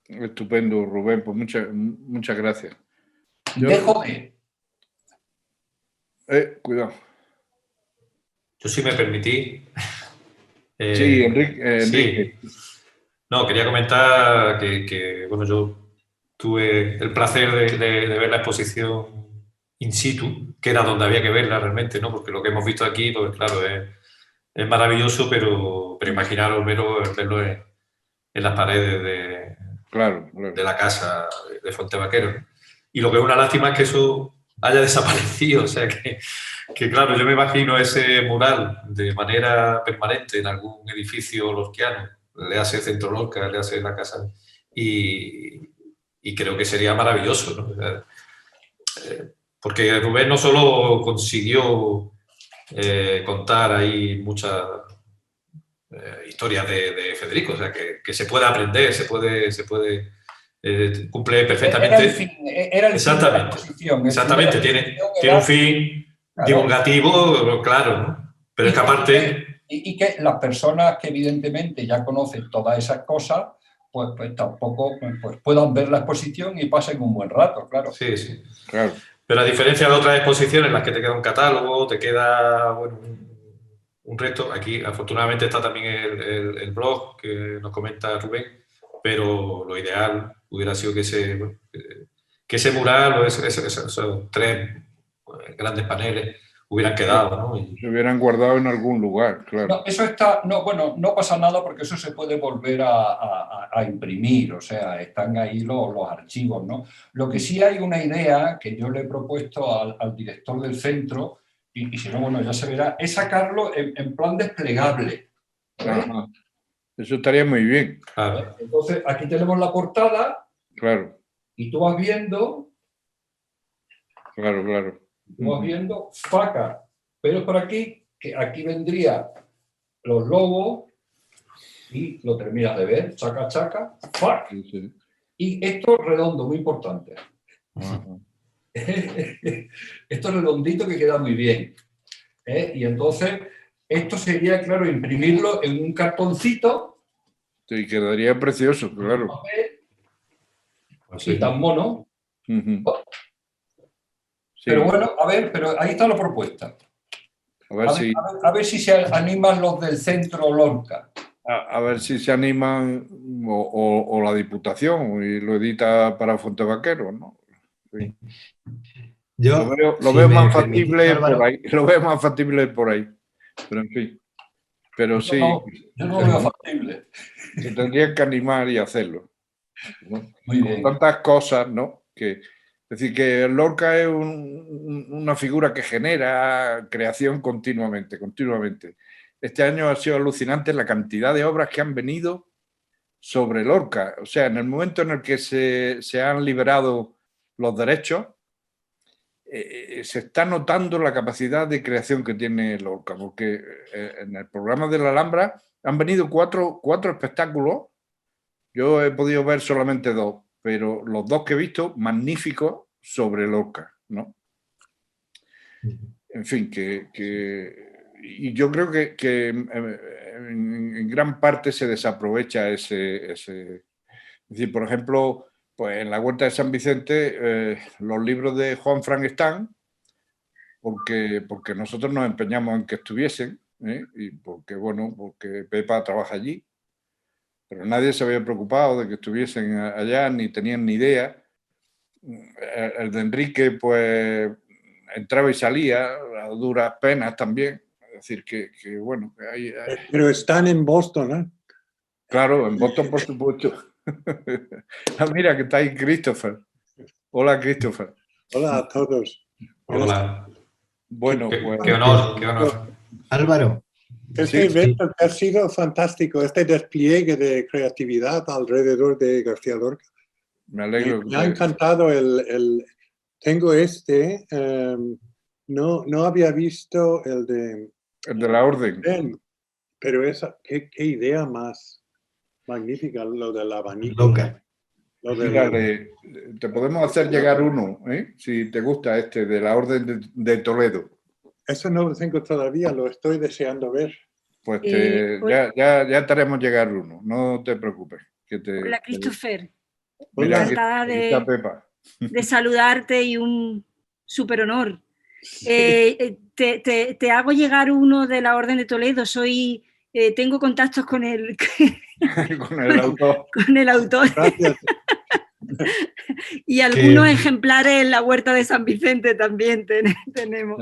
Estupendo, Rubén, pues muchas gracias. Cuidado. Yo sí me permití. Sí, Enrique. Sí. No, quería comentar que bueno, yo tuve el placer de ver la exposición in situ, que era donde había que verla realmente, ¿no? Porque lo que hemos visto aquí, pues claro, es maravilloso, pero imaginaros verlo en las paredes de la casa de Fuente Vaquero. Y lo que es una lástima es que eso haya desaparecido. O sea que claro, yo me imagino ese mural de manera permanente en algún edificio lorquiano, le hace Centro Lorca, le hace la casa, y creo que sería maravilloso, ¿no? Porque Rubén no solo consiguió contar ahí muchas historias de Federico, o sea, que se puede aprender, se puede cumple perfectamente. Era el fin de la exposición. Exactamente, tiene un fin divulgativo, claro, ¿no? Pero es que aparte... Y que las personas que evidentemente ya conocen todas esas cosas, pues tampoco pues puedan ver la exposición y pasen un buen rato, claro. Sí, sí. Claro. Pero a diferencia de otras exposiciones en las que te queda un catálogo, te queda bueno, un resto, aquí afortunadamente está también el blog que nos comenta Rubén, pero lo ideal hubiera sido que ese mural o esos 3 grandes paneles hubieran quedado, ¿no? Y se hubieran guardado en algún lugar, claro. No, eso está, no, bueno, no pasa nada porque eso se puede volver a imprimir, o sea, están ahí los archivos, ¿no? Lo que sí hay una idea que yo le he propuesto al director del centro, y si no, bueno, ya se verá, es sacarlo en plan desplegable. Ajá. Eso estaría muy bien. claro. Entonces, aquí tenemos la portada Claro, y tú vas viendo claro. FACA, pero por aquí, que aquí vendría los logos y lo terminas de ver, chaca, chaca, FAC. Sí, sí. Y esto redondo, muy importante. Ajá. Esto redondito que queda muy bien. Y entonces, esto sería, claro, imprimirlo en un cartoncito. Sí, quedaría precioso, claro. Pues Y sí. tan mono. Ujú. Sí. Pero bueno, a ver, pero ahí está la propuesta. A ver si... A ver si se animan los del centro Lorca. A ver si se animan o la Diputación y lo edita para Fuentevaquero, ¿no? Sí. Yo, Lo si veo me más permitís, factible Álvaro, por ahí. Lo veo más factible por ahí. Pero en fin. Pero sí, No, yo no lo veo factible. se tendrían que animar y hacerlo, ¿no? Muy Como bien. tantas cosas, ¿no? Es decir, que Lorca es una figura que genera creación continuamente. Este año ha sido alucinante la cantidad de obras que han venido sobre Lorca. O sea, en el momento en el que se han liberado los derechos, se está notando la capacidad de creación que tiene Lorca, porque en el programa de la Alhambra han venido cuatro espectáculos. Yo he podido ver solamente 2, pero los 2 que he visto, magníficos sobre Lorca, ¿no? En fin, y yo creo que en gran parte se desaprovecha ese... Es decir, por ejemplo, pues en la Huerta de San Vicente, los libros de Juan Frankenstein, porque nosotros nos empeñamos en que estuviesen, y porque Pepa trabaja allí, pero nadie se había preocupado de que estuviesen allá, ni tenían ni idea. El de Enrique, pues, entraba y salía a duras penas también. Es decir, que bueno, que hay... Pero están en Boston, ¿eh? Claro, en Boston, por supuesto. Mira, que está ahí Christopher. Hola, Christopher. Hola a todos. Hola. Bueno, pues... Qué honor. Álvaro. Este Sí, evento ha sido fantástico, este despliegue de creatividad alrededor de García Lorca. Me alegro. Me ha encantado tengo no había visto el de la Orden. Pero qué idea más magnífica, lo del abanico. Loca. Te podemos hacer llegar uno, si te gusta de la Orden de Toledo. Eso no lo tengo todavía, lo estoy deseando ver. Pues ya te haremos llegar uno, no te preocupes. Hola, Christopher. Mira, encantada está Pepa. de saludarte y un súper honor. Te hago llegar uno de la Orden de Toledo. Tengo contactos con el autor. Con el autor. Gracias. Y algunos ejemplares en la Huerta de San Vicente también tenemos.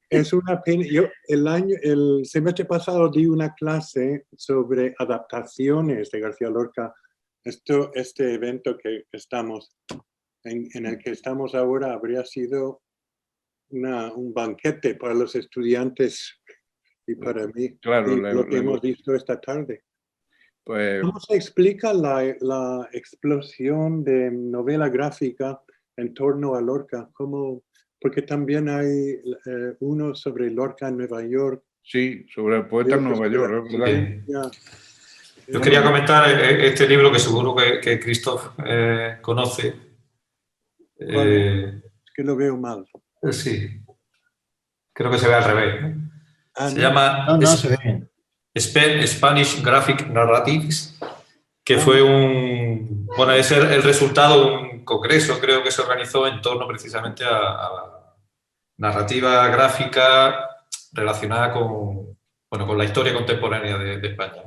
Es una pena. Yo el semestre pasado di una clase sobre adaptaciones de García Lorca. Este evento que estamos en el que estamos ahora habría sido un banquete para los estudiantes y para mí, Claro, y lo que hemos visto esta tarde. pues, ¿Cómo se explica la explosión de novela gráfica en torno a Lorca? Porque también hay uno sobre Lorca en Nueva York. sí, sobre el poeta en Nueva York, es verdad. Sí. Yo quería comentar este libro que seguro que Christoph conoce. Es que lo veo mal. Sí, creo que se ve al revés, ¿no? Se llama No, se ve bien. Spanish Graphic Narratives, que fue es el resultado de un congreso, creo que se organizó en torno precisamente a la narrativa gráfica relacionada con la historia contemporánea de España.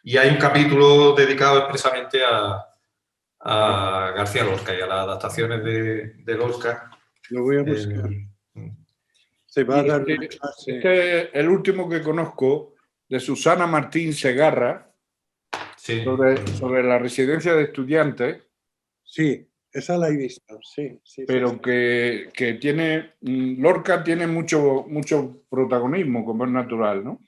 Y hay un capítulo dedicado expresamente a García Lorca y a las adaptaciones de Lorca. Lo voy a buscar. Se va a dar una clase. Este es el último que conozco de Susana Martín Segarra, sí. sobre la residencia de estudiantes. Sí, esa la he visto, sí. Pero sí. Que tiene, Lorca tiene mucho protagonismo, como es natural, ¿no?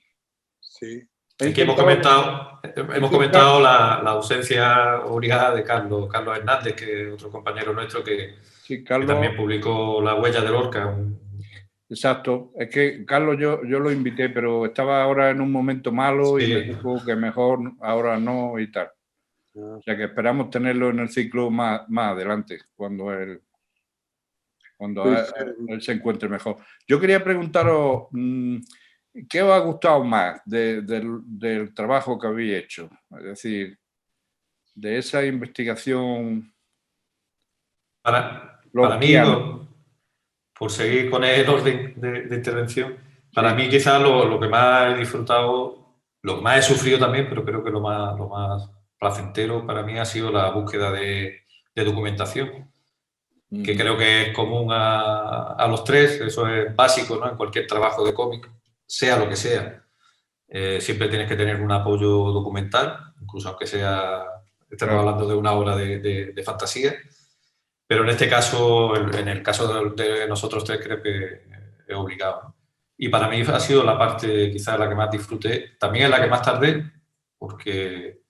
Sí. Aquí hemos comentado la ausencia obligada de Carlos Hernández, que es otro compañero nuestro que también publicó La huella de Lorca. Exacto, es que Carlos yo lo invité, pero estaba ahora en un momento malo y me dijo que mejor ahora no y tal. O sea que esperamos tenerlo en el ciclo más adelante, cuando él se encuentre mejor. Yo quería preguntaros, ¿qué os ha gustado más del trabajo que habéis hecho? Es decir, de esa investigación. Para mí, por seguir con el orden de intervención, para mí quizás lo que más he disfrutado, lo que más he sufrido también, pero creo que lo más placentero para mí ha sido la búsqueda de documentación, que creo que es común a los tres, eso es básico, ¿no? En cualquier trabajo de cómic, sea lo que sea. Siempre tienes que tener un apoyo documental, incluso aunque estemos hablando de una obra de fantasía. Pero en este caso, en el caso de nosotros tres, creo que es obligado. Y para mí ha sido la parte quizás la que más disfruté, también es la que más tardé, porque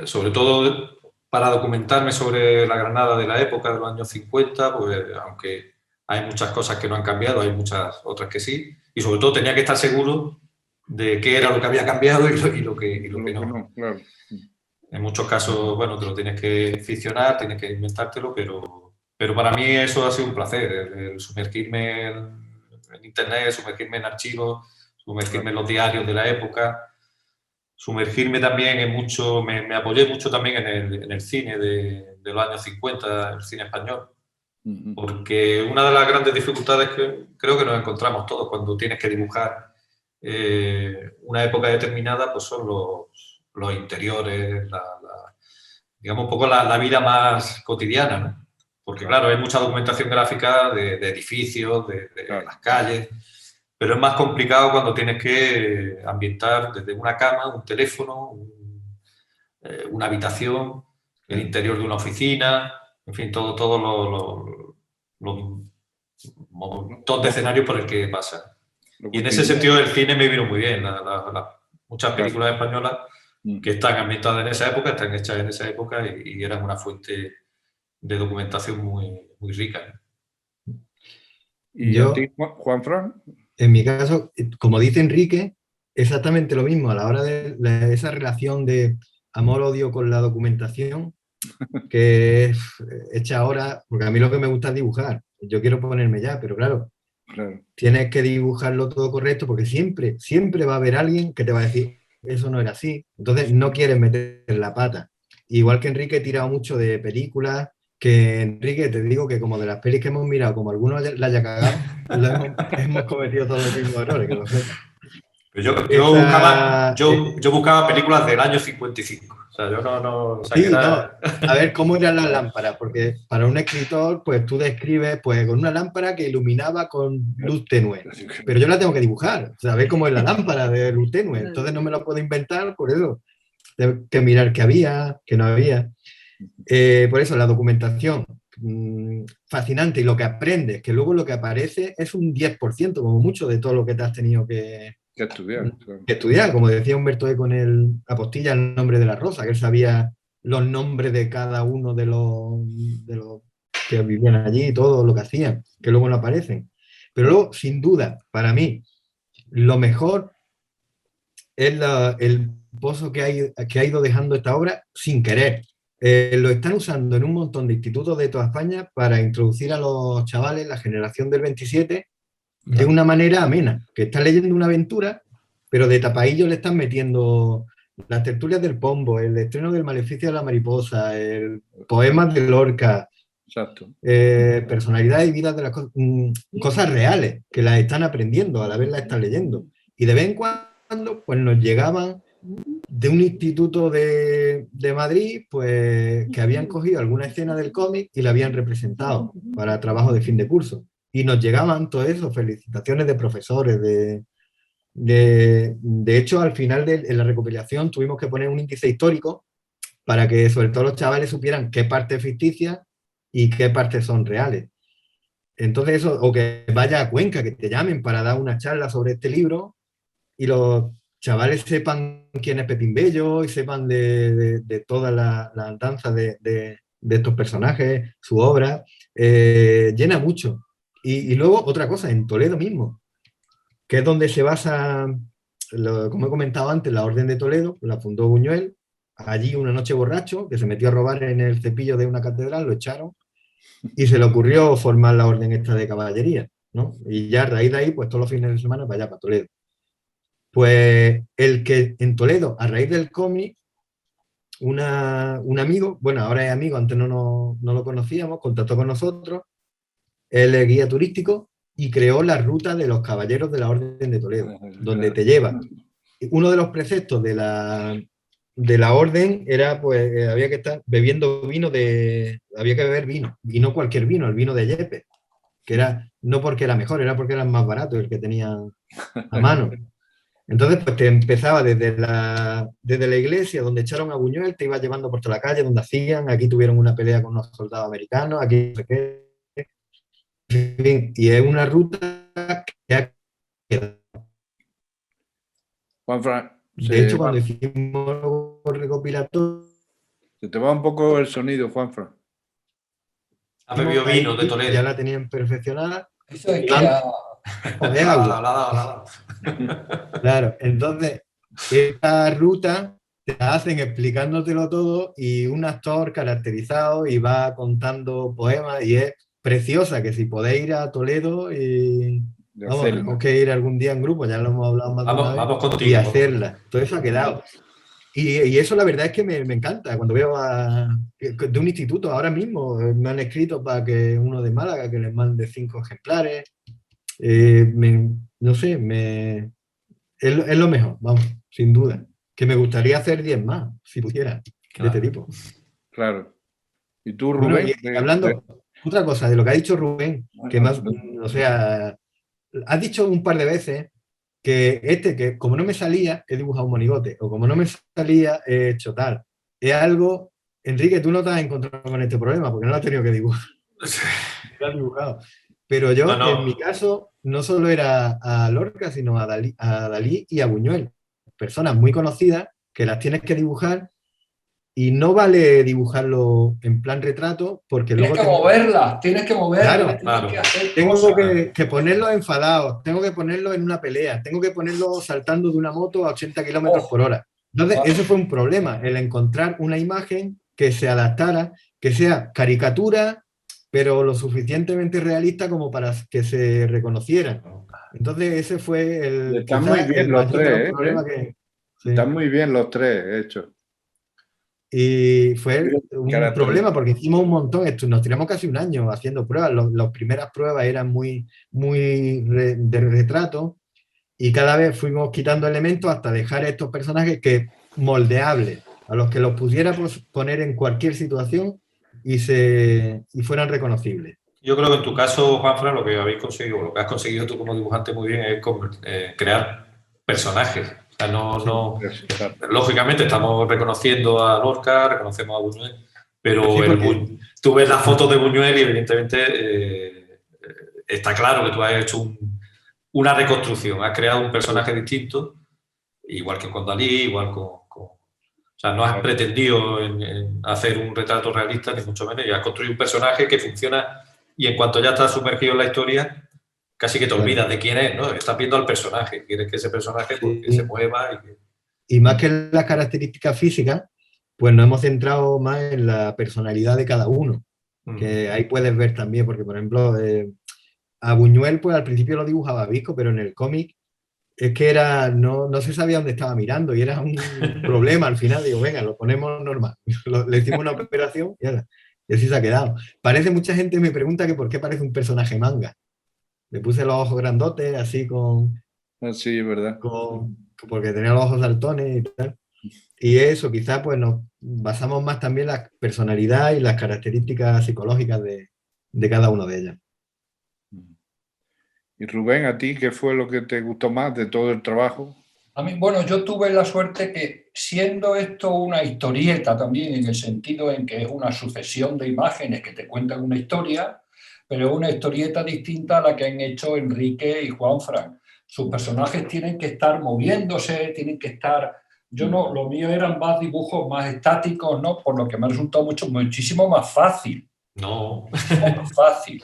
sobre todo para documentarme sobre la Granada de la época de los años 50, pues aunque hay muchas cosas que no han cambiado, hay muchas otras que sí, y sobre todo tenía que estar seguro de qué era lo que había cambiado y lo que no. Claro. En muchos casos, te lo tienes que ficcionar, tienes que inventártelo, pero para mí eso ha sido un placer, el sumergirme en internet, sumergirme en archivos, sumergirme en los diarios de la época, sumergirme también en mucho, me apoyé mucho también en el cine de los años 50, el cine español, porque una de las grandes dificultades que creo que nos encontramos todos cuando tienes que dibujar una época determinada, pues son los interiores, digamos un poco la vida más cotidiana, ¿no? Porque claro, hay mucha documentación gráfica de edificios, de las calles, pero es más complicado cuando tienes que ambientar desde una cama, un teléfono, una habitación, el interior de una oficina, en fin, todos los montones de escenarios por el que pasa. Y en ese sentido el cine me vino muy bien, muchas películas españolas que están ambientadas en esa época, están hechas en esa época y eran una fuente de documentación muy rica, ¿no? ¿Y a ti, Juanfran? En mi caso, como dice Enrique, exactamente lo mismo a la hora de esa relación de amor-odio con la documentación, que es hecha ahora, porque a mí lo que me gusta es dibujar. Yo quiero ponerme ya, pero claro, tienes que dibujarlo todo correcto porque siempre va a haber alguien que te va a decir eso no era así. Entonces no quieres meter la pata. Igual que Enrique he tirado mucho de películas, que Enrique, te digo que como de las pelis que hemos mirado, como alguno la haya cagado, hemos cometido todos los mismos errores, que lo sepas. Yo buscaba películas del año 55. O sea, yo no... A ver, ¿cómo eran las lámparas? Porque para un escritor, pues tú describes pues, con una lámpara que iluminaba con luz tenue. Pero yo la tengo que dibujar. O sea, ¿ves cómo es la lámpara de luz tenue? Entonces no me lo puedo inventar por eso. Tengo que mirar qué había, qué no había. Por eso, la documentación. fascinante y lo que aprendes, que luego lo que aparece es un 10% como mucho de todo lo que te has tenido que estudiar. Claro. Estudiar, como decía Humberto Eco en el Apostilla, el nombre de la rosa, que él sabía los nombres de cada uno de los que vivían allí y todo lo que hacían, que luego no aparecen. Pero luego, sin duda, para mí, lo mejor es el pozo que ha ido dejando esta obra sin querer. Lo están usando en un montón de institutos de toda España para introducir a los chavales, la generación del 27, de una manera amena, que están leyendo una aventura, pero de tapadillo le están metiendo las tertulias del Pombo, el estreno del Maleficio de la Mariposa, el poemas de Lorca, Exacto. Personalidades y vidas de las cosas reales, que las están aprendiendo, a la vez las están leyendo. Y de vez en cuando pues nos llegaban de un instituto de Madrid, pues que habían cogido alguna escena del cómic y la habían representado para trabajo de fin de curso. Y nos llegaban todo eso, felicitaciones de profesores, de hecho, al final en la recopilación tuvimos que poner un índice histórico para que sobre todo los chavales supieran qué parte es ficticia y qué partes son reales. Entonces eso, o que vaya a Cuenca, que te llamen para dar una charla sobre este libro y los chavales sepan quién es Pepín Bello y sepan de toda la danza de estos personajes, su obra, llena mucho. Y luego otra cosa, en Toledo mismo, que es donde se basa, como he comentado antes, la Orden de Toledo, la fundó Buñuel. Allí una noche borracho, que se metió a robar en el cepillo de una catedral, lo echaron, y se le ocurrió formar la orden esta de caballería, ¿no? Y ya a raíz de ahí, pues todos los fines de semana para allá, para Toledo. Pues el que en Toledo, a raíz del cómic, un amigo, bueno, ahora es amigo, antes no lo conocíamos, contactó con nosotros, él es guía turístico y creó la ruta de los caballeros de la Orden de Toledo, donde te lleva. Uno de los preceptos de la orden era, pues, había que estar bebiendo vino había que beber vino, y no cualquier vino, el vino de Yepes, que era, no porque era mejor, era porque era más barato el que tenía a mano. Entonces, pues te empezaba desde la iglesia, donde echaron a Buñuel, te iba llevando por toda la calle, donde hacían, aquí tuvieron una pelea con unos soldados americanos, aquí no sé qué. En fin, y es una ruta que ha quedado. Juanfran, De hecho, cuando hicimos el recopilatorio... Se te va un poco el sonido, Juanfran. Ha bebido vino de Toledo. Ya la tenían perfeccionada. Eso es que es agua. Claro, entonces, esta ruta te la hacen explicándotelo todo y un actor caracterizado y va contando poemas y es preciosa, que si podéis ir a Toledo y... Vamos, tenemos que ir algún día en grupo, ya lo hemos hablado más de una vez, vamos contigo, y hacerla. Todo eso ha quedado. Y eso la verdad es que me encanta. Cuando veo de un instituto, ahora mismo me han escrito para que uno de Málaga, que les mande 5 ejemplares. No sé, es lo mejor, vamos, sin duda. Que me gustaría hacer 10 más, si pudiera, de este tipo. Claro. ¿Y tú, Rubén? Bueno, y hablando, otra cosa, de lo que ha dicho Rubén, que más, o sea, has dicho un par de veces que como no me salía, he dibujado un monigote, o como no me salía, he hecho tal. Es algo, Enrique, tú no te has encontrado con este problema, porque no lo has tenido que dibujar. Lo has dibujado. Pero yo, en mi caso, no solo era a Lorca, sino a Dalí y a Buñuel. Personas muy conocidas que las tienes que dibujar y no vale dibujarlo en plan retrato porque tienes luego... Tienes que moverlas. Claro. Tengo que ponerlos enfadados, tengo que ponerlos en una pelea, tengo que ponerlos saltando de una moto a 80 kilómetros por hora. Entonces, ese fue un problema, el encontrar una imagen que se adaptara, que sea caricatura, pero lo suficientemente realista como para que se reconociera. Entonces, ese fue el... Están muy bien los tres, ¿eh? Sí. Están muy bien los tres hechos. Y fue un problema porque hicimos un montón, nos tiramos casi un año haciendo pruebas. Las primeras pruebas eran muy de retrato y cada vez fuimos quitando elementos hasta dejar estos personajes que moldeables, a los que los pudiera poner en cualquier situación y fueran reconocibles. Yo creo que en tu caso, Juanfran, lo que habéis conseguido, lo que has conseguido tú como dibujante muy bien es crear personajes. O sea, lógicamente estamos reconociendo a Lorca, reconocemos a Buñuel, pero tú ves las fotos de Buñuel y evidentemente está claro que tú has hecho una reconstrucción, has creado un personaje distinto, igual que con Dalí, igual o sea, no has pretendido en hacer un retrato realista, ni mucho menos, y has construido un personaje que funciona y en cuanto ya estás sumergido en la historia, casi que te olvidas de quién es, ¿no? Estás viendo al personaje, quieres que ese personaje pues, que se mueva. Y más que las características físicas, pues nos hemos centrado más en la personalidad de cada uno, que ahí puedes ver también, porque por ejemplo, a Buñuel pues al principio lo dibujaba Visco, pero en el cómic es que no se sabía dónde estaba mirando y era un problema al final. Digo, venga, lo ponemos normal. Le hicimos una operación y así se ha quedado. Mucha gente me pregunta que por qué parece un personaje manga. Le puse los ojos grandotes, así con... Sí, es verdad. Porque tenía los ojos saltones y tal. Y eso, quizás pues nos basamos más también en la personalidad y las características psicológicas de cada una de ellas. Y Rubén, ¿a ti qué fue lo que te gustó más de todo el trabajo? A mí, bueno, yo tuve la suerte que, siendo esto una historieta también, en el sentido en que es una sucesión de imágenes que te cuentan una historia, pero es una historieta distinta a la que han hecho Enrique y Juanfran. Sus personajes tienen que estar moviéndose, tienen que estar... Yo no, lo mío eran más dibujos más estáticos, ¿no? Por lo que me ha resultado muchísimo más fácil. No. Más fácil.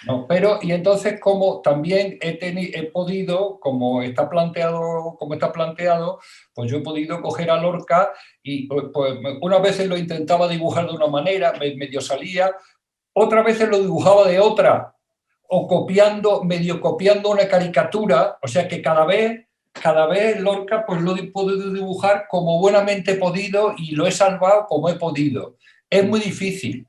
¿No? Pero, y entonces, como también he podido, como está planteado, pues yo he podido coger a Lorca y pues, unas veces lo intentaba dibujar de una manera, medio salía, otras veces lo dibujaba de otra, o medio copiando una caricatura, o sea que cada vez Lorca pues lo he podido dibujar como buenamente he podido y lo he salvado como he podido. Es muy difícil.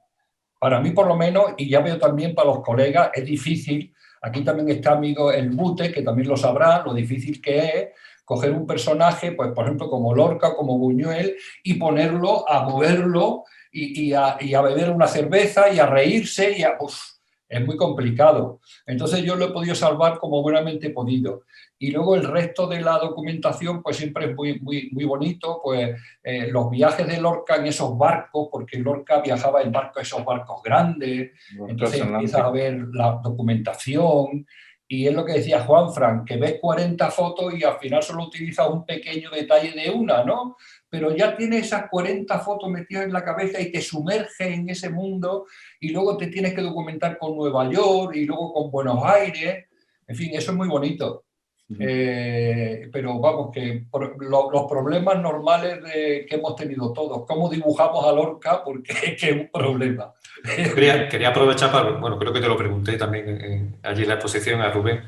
Para mí, por lo menos, y ya veo también para los colegas, es difícil. Aquí también está amigo el Bute, que también lo sabrá, lo difícil que es coger un personaje, pues por ejemplo, como Lorca, como Buñuel, y ponerlo a moverlo y a beber una cerveza y a reírse. Es muy complicado. Entonces yo lo he podido salvar como buenamente he podido. Y luego el resto de la documentación pues siempre es muy bonito, pues los viajes de Lorca en esos barcos, porque Lorca viajaba en esos barcos grandes, entonces empiezas a ver la documentación y es lo que decía Juanfran, que ves 40 fotos y al final solo utilizas un pequeño detalle de una, ¿no? Pero ya tienes esas 40 fotos metidas en la cabeza y te sumerges en ese mundo y luego te tienes que documentar con Nueva York y luego con Buenos Aires, en fin, eso es muy bonito. Pero vamos, que los problemas normales que hemos tenido todos, cómo dibujamos a Lorca, porque es que es un problema. Quería aprovechar para, bueno, creo que te lo pregunté también allí en la exposición a Rubén,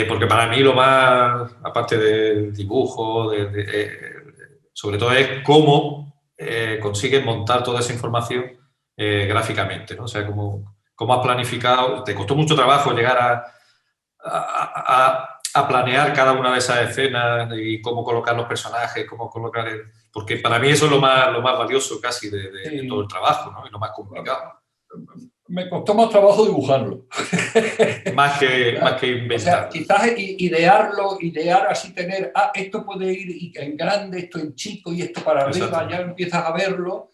porque para mí lo más, aparte del dibujo, sobre todo es cómo consigues montar toda esa información gráficamente, ¿no? O sea, cómo has planificado, te costó mucho trabajo llegar a planear cada una de esas escenas y cómo colocar los personajes, porque para mí eso es lo más valioso casi de todo el trabajo, ¿no? Y lo más complicado. Me costó más trabajo dibujarlo. más que inventar. O sea, quizás idear así, tener, esto puede ir en grande, esto en chico y esto para arriba, ya empiezas a verlo.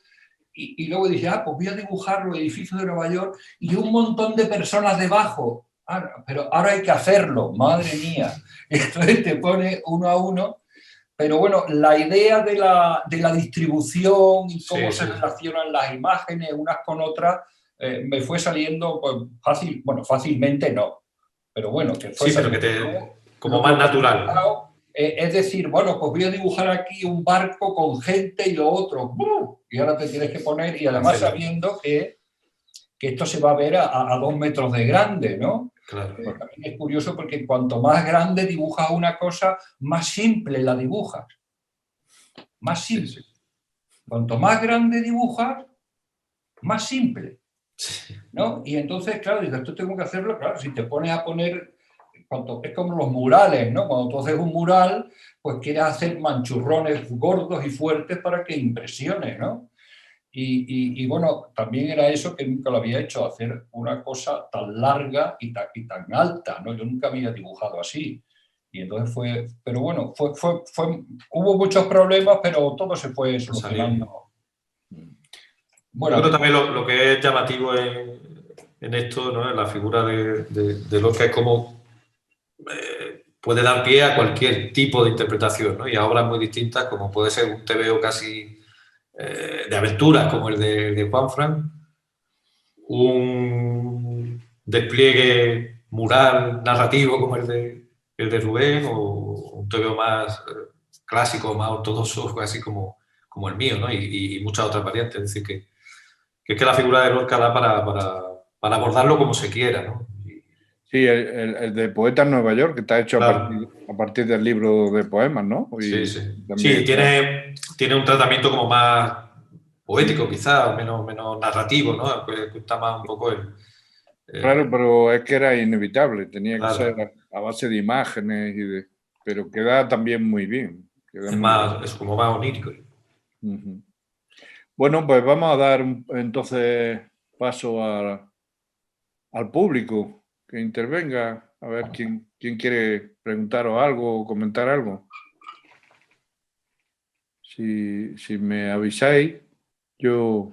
Y luego dices, pues voy a dibujar los edificios de Nueva York y un montón de personas debajo. Pero ahora hay que hacerlo, madre mía. Entonces te pone uno a uno. Pero bueno, la idea de la distribución y cómo se relacionan las imágenes unas con otras me fue saliendo pues, fácilmente no. Pero bueno, que fue como más natural. Es decir, bueno, pues voy a dibujar aquí un barco con gente y lo otro. Y ahora te tienes que poner, y además sabiendo que esto se va a ver a 2 metros de grande, ¿no? Claro. También es curioso porque cuanto más grande dibujas una cosa, más simple la dibujas. Más simple. Cuanto más grande dibujas, más simple. ¿No? Y entonces, claro, dices, esto tengo que hacerlo, claro, si te pones a poner, es como los murales, ¿no? Cuando tú haces un mural, pues quieres hacer manchurrones gordos y fuertes para que impresione, ¿no? Y bueno, también era eso que nunca lo había hecho, hacer una cosa tan larga y tan alta, ¿no? Yo nunca había dibujado así. Y entonces pero bueno, hubo muchos problemas, pero todo se fue solucionando. Bueno, Yo creo también lo que es llamativo en esto, ¿no? En la figura de Lorca, es como puede dar pie a cualquier tipo de interpretación, ¿no? Y a obras muy distintas, como puede ser un TVO casi de aventuras, como el de Juanfran, un despliegue mural narrativo como el de Rubén, o un TVO más clásico, más ortodoxo, así como el mío, ¿no? Y muchas otras variantes. Es decir, que es que la figura de Lorca da para abordarlo como se quiera, ¿no? Sí, el de Poeta en Nueva York, que está hecho Claro. a partir del libro de poemas, ¿no? Sí, sí. También Sí, tiene un tratamiento como más poético, quizás, menos narrativo, ¿no? Pues gusta más un poco Claro, pero es que era inevitable, tenía que Claro. ser a base de imágenes, pero queda también muy bien. Es como más onírico. Ujú. Bueno, pues vamos a dar entonces paso al público que intervenga, a ver quién quiere preguntaros algo o comentar algo. Si me avisáis, yo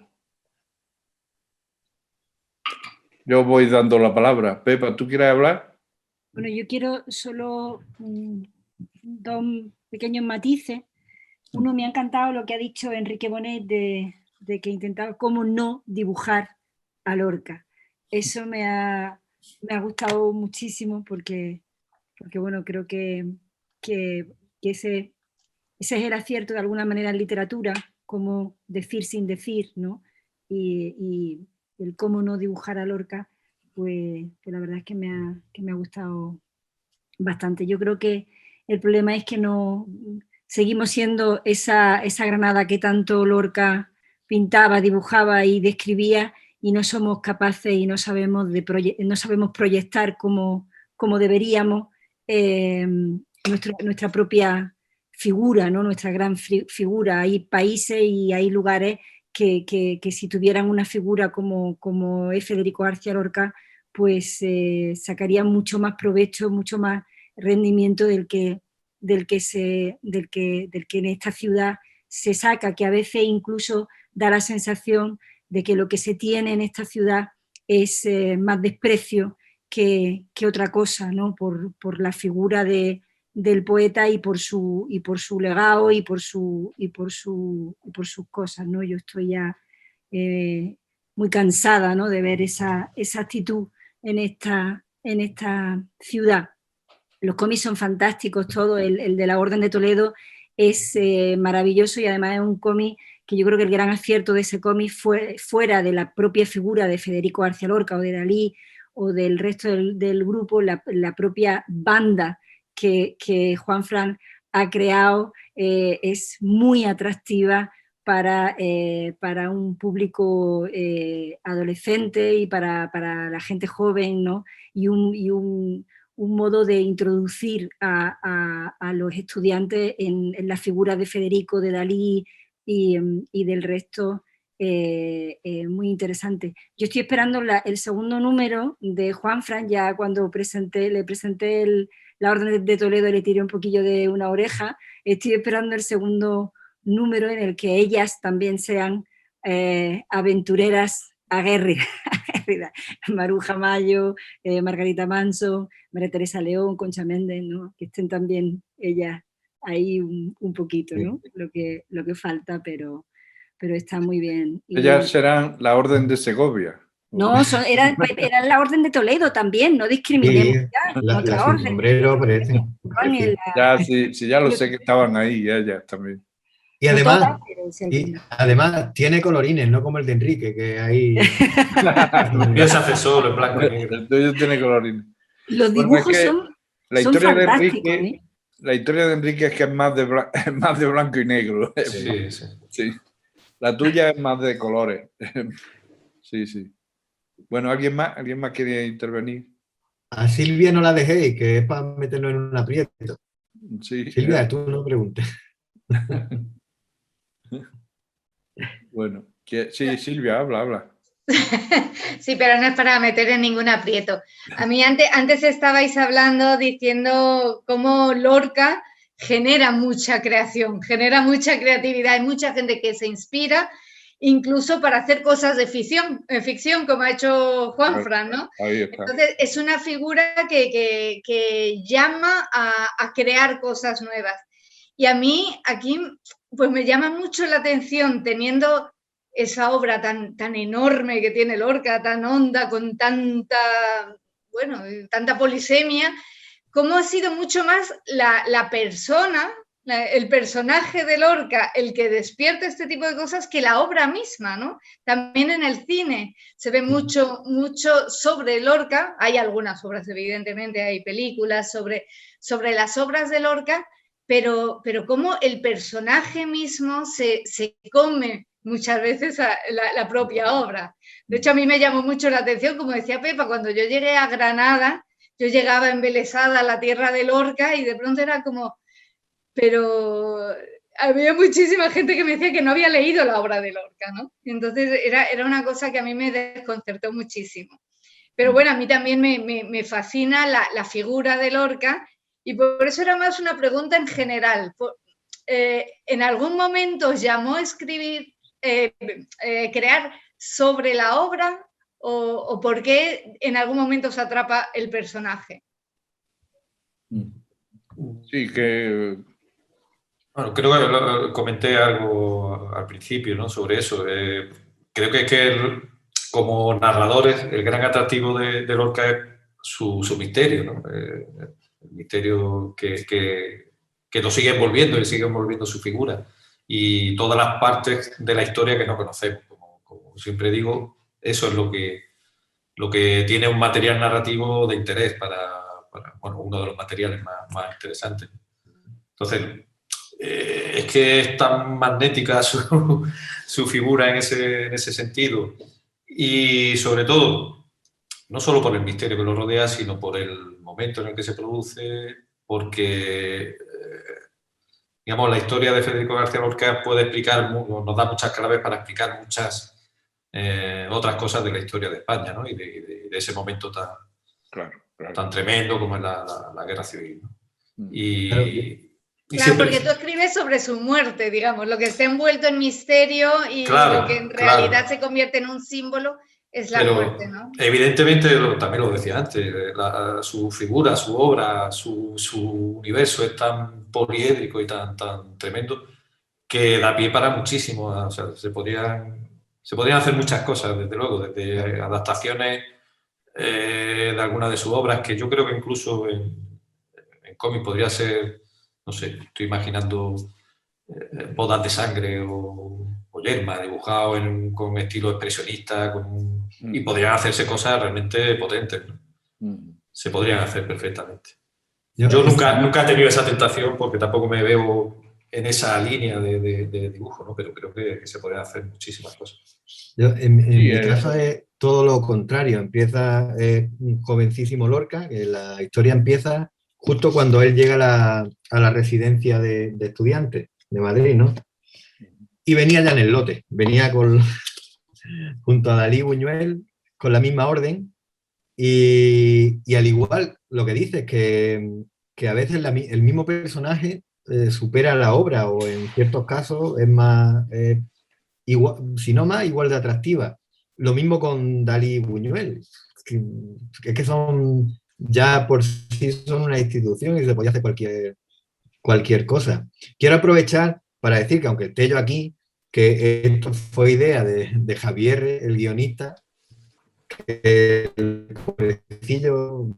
voy dando la palabra. Pepa, ¿tú quieres hablar? Bueno, yo quiero solo dos pequeños matices. Uno, me ha encantado lo que ha dicho Enrique Bonet de que intentaba cómo no dibujar a Lorca. Eso me ha gustado muchísimo porque bueno, creo que ese es el acierto de alguna manera en literatura, como decir sin decir, ¿no? Y el cómo no dibujar a Lorca, pues la verdad es que me ha gustado bastante. Yo creo que el problema es que no seguimos siendo esa Granada que tanto Lorca pintaba, dibujaba y describía, y no somos capaces y no sabemos proyectar como deberíamos nuestra propia figura, ¿no? Nuestra gran figura. Hay países y hay lugares que si tuvieran una figura como es Federico García Lorca, pues sacarían mucho más provecho, mucho más rendimiento del que en esta ciudad se saca, que a veces incluso da la sensación de que lo que se tiene en esta ciudad es más desprecio que otra cosa, ¿no? Por la figura del poeta y por su legado y por sus cosas, ¿no? Yo estoy ya muy cansada, ¿no? De ver esa actitud en esta ciudad. Los cómics son fantásticos, todo. El de la Orden de Toledo es maravilloso, y además es un cómic que yo creo que el gran acierto de ese cómic fue, fuera de la propia figura de Federico García Lorca o de Dalí o del resto del grupo, la propia banda que Juanfran ha creado es muy atractiva para un público adolescente y para la gente joven, ¿no? Y un modo de introducir a los estudiantes en la figura de Federico, de Dalí y del resto, muy interesante. Yo estoy esperando el segundo número de Juanfran. Ya cuando le presenté la Orden de Toledo, le tiré un poquillo de una oreja. Estoy esperando el segundo número en el que ellas también sean aventureras aguerridas. Maruja Mayo, Margarita Manso, María Teresa León, Concha Méndez, ¿no? Que estén también ellas ahí un poquito, ¿no? Lo que falta, pero está muy bien. Ellas serán la Orden de Segovia. No, eran la Orden de Toledo también, no discriminemos. Sí, ya, otra orden. Sombrero parece. Ya, sí, ya lo sé que estaban ahí ellas también. Y además tiene colorines, no como el de Enrique, que ahí... Empieza a hacer solo en blanco y negro. El tuyo tiene colorines. Los dibujos son fantásticos, ¿eh? La historia de Enrique es que es más de blanco y negro. Sí. La tuya es más de colores. Sí. Bueno, ¿alguien más quiere intervenir? A Silvia no la dejéis, que es para meternos en un aprieto. Sí. Silvia, tú no preguntes. Bueno, sí, Silvia, habla. Sí, pero no es para meter en ningún aprieto. A mí antes estabais hablando diciendo cómo Lorca genera mucha creación, genera mucha creatividad. Hay mucha gente que se inspira incluso para hacer cosas de ficción como ha hecho Juanfran, ¿no? Ahí está. Entonces, es una figura que llama a crear cosas nuevas. Y a mí aquí pues me llama mucho la atención, teniendo esa obra tan enorme que tiene Lorca, tan honda, con tanta polisemia, cómo ha sido mucho más la persona, el personaje de Lorca, el que despierta este tipo de cosas, que la obra misma, ¿no? También en el cine se ve mucho sobre Lorca. Hay algunas obras, evidentemente, hay películas sobre las obras de Lorca, pero cómo el personaje mismo se come muchas veces la propia obra. De hecho, a mí me llamó mucho la atención, como decía Pepa, cuando yo llegué a Granada, yo llegaba embelesada a la tierra de Lorca y de pronto era como... Pero había muchísima gente que me decía que no había leído la obra de Lorca, ¿no? Entonces era una cosa que a mí me desconcertó muchísimo. Pero bueno, a mí también me fascina la figura de Lorca, y por eso era más una pregunta en general. ¿En algún momento os llamó a escribir, crear sobre la obra, o por qué en algún momento os atrapa el personaje? Sí, que... Bueno, creo que comenté algo al principio, ¿no?, sobre eso. Creo que como narradores, el gran atractivo de Lorca es su misterio, ¿no? El misterio que lo sigue envolviendo y sigue envolviendo su figura, y todas las partes de la historia que no conocemos. Como siempre digo, eso es lo que tiene un material narrativo de interés para uno de los materiales más interesantes. Entonces, es que es tan magnética su figura en ese sentido, y sobre todo, no solo por el misterio que lo rodea, sino por el momento en el que se produce, porque digamos, la historia de Federico García Lorca puede explicar, nos da muchas claves para explicar muchas otras cosas de la historia de España, ¿no? Y de ese momento tan tremendo como es la Guerra Civil, ¿no? Claro, porque tú escribes sobre su muerte, digamos, lo que está envuelto en misterio, y lo que en realidad se convierte en un símbolo es la muerte, ¿no? Evidentemente, también lo decía antes, su figura, su obra, su universo es tan poliédrico y tan tremendo que da pie para muchísimo. O sea, se podrían hacer muchas cosas, desde luego, desde adaptaciones de algunas de sus obras, que yo creo que incluso en cómic podría ser, no sé, estoy imaginando Bodas de Sangre o Yerma, dibujado con estilo expresionista, y podrían hacerse cosas realmente potentes, ¿no? Se podrían hacer perfectamente. Yo nunca he tenido esa tentación, porque tampoco me veo en esa línea de dibujo, ¿no? Pero creo que se podrían hacer muchísimas cosas. En mi caso es todo lo contrario. Empieza un jovencísimo Lorca, que la historia empieza justo cuando él llega a la residencia de estudiantes de Madrid, ¿no? Y venía ya en el lote, venía junto a Dalí y Buñuel, con la misma orden, y al igual lo que dices, que a veces el mismo personaje supera la obra, o en ciertos casos es más, igual, si no más, igual de atractiva. Lo mismo con Dalí y Buñuel, que son, ya por sí son una institución y se podía hacer cualquier cosa. Quiero aprovechar para decir que, aunque esté yo aquí, que esto fue idea de Javier, el guionista, que el pobrecillo,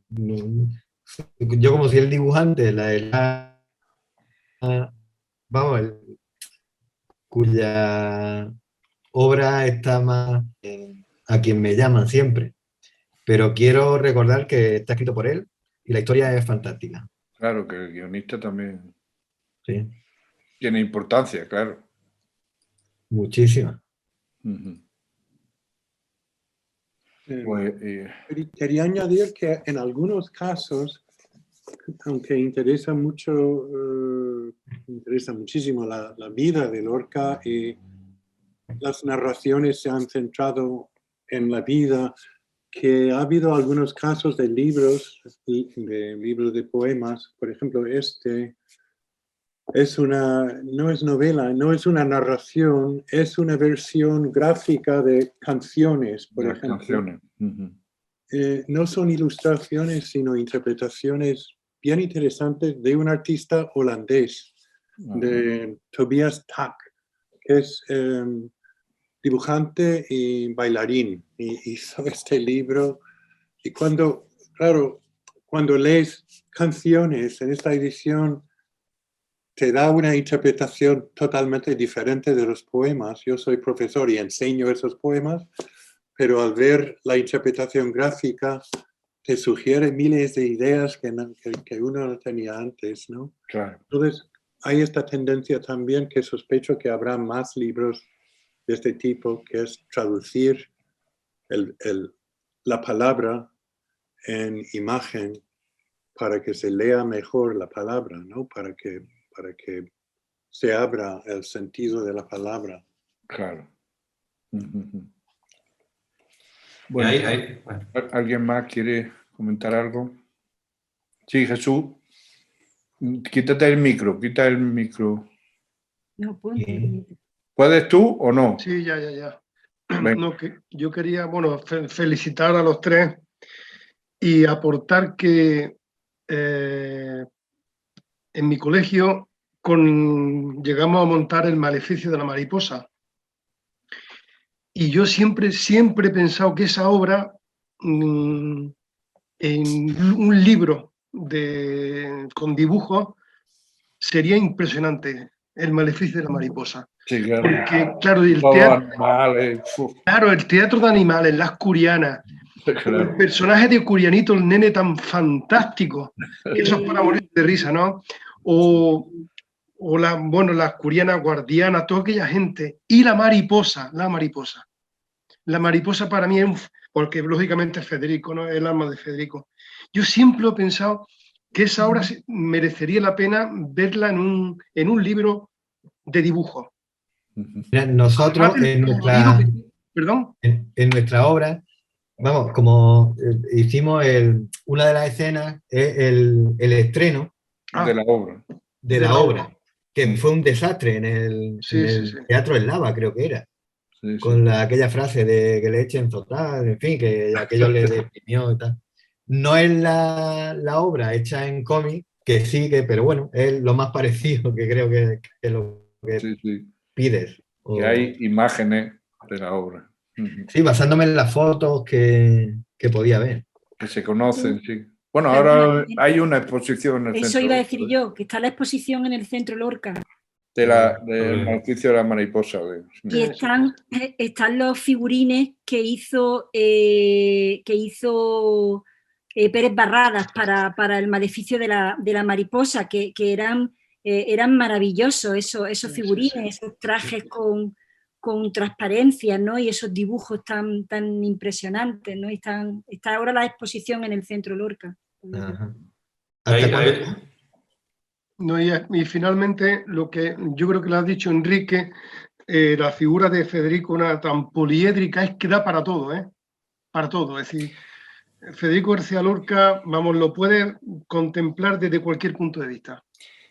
yo como si el dibujante, cuya obra está más a quien me llaman siempre. Pero quiero recordar que está escrito por él y la historia es fantástica. Claro, que el guionista también tiene importancia, claro. Muchísima. Quería añadir que en algunos casos, aunque interesa muchísimo la vida de Lorca, y las narraciones se han centrado en la vida, que ha habido algunos casos de libros de poemas, por ejemplo no es novela, no es una narración, es una versión gráfica de canciones, por Las ejemplo. canciones. No son ilustraciones, sino interpretaciones bien interesantes de un artista holandés, de Tobias Tak, que es dibujante y bailarín, y hizo este libro. Y cuando lees canciones en esta edición, te da una interpretación totalmente diferente de los poemas. Yo soy profesor y enseño esos poemas, pero al ver la interpretación gráfica, te sugiere miles de ideas que uno no tenía antes, ¿no? Claro. Entonces, hay esta tendencia también que sospecho que habrá más libros de este tipo, que es traducir la palabra en imagen para que se lea mejor la palabra, ¿no? Para que se abra el sentido de la palabra. Claro. Y Bueno, bueno. ¿alguien más quiere comentar algo? Sí, Jesús. Quítate el micro, quita el micro. No, ponte. ¿Puedes tú o no? Sí, ya. Venga. No, yo quería, bueno, felicitar a los tres y aportar que en mi colegio llegamos a montar el Maleficio de la Mariposa. Y yo siempre he pensado que esa obra, en un libro con dibujos, sería impresionante, el Maleficio de la Mariposa. Sí, claro. Porque, claro, el teatro de animales, las curianas, Claro. el personaje de Curianito, el nene tan fantástico, que eso es para morir de risa, ¿no? O las curianas guardianas, toda aquella gente. Y la mariposa. La mariposa para mí es, porque lógicamente es Federico, ¿no? El alma de Federico. Yo siempre he pensado que esa obra merecería la pena verla en un libro de dibujo. Mira, nosotros en nuestra obra, vamos, como hicimos una de las escenas, es el estreno de la obra. De la obra, que fue un desastre en el Teatro del Lava, creo que era. Sí, con aquella frase de que le echen total, en fin, que aquello le deprimió y tal. No es la obra hecha en cómic, que sigue, pero bueno, es lo más parecido que creo que es lo que pides. Que hay imágenes de la obra. Sí, basándome en las fotos que podía ver. Que se conocen, sí. Bueno, ahora hay una exposición en el centro. Eso iba a decir yo, que está la exposición en el Centro Lorca. Del Maleficio de la Mariposa. Y están los figurines que hizo Pérez Barradas para el Maleficio de la Mariposa, que eran maravillosos esos figurines, esos trajes con transparencia, ¿no? Y esos dibujos tan impresionantes, ¿no? Y está ahora la exposición en el Centro Lorca. Ajá. No, y finalmente, lo que yo creo que lo has dicho, Enrique, la figura de Federico, una tan poliédrica, es que da para todo, ¿eh? Para todo. Es decir, Federico García Lorca, vamos, lo puedes contemplar desde cualquier punto de vista.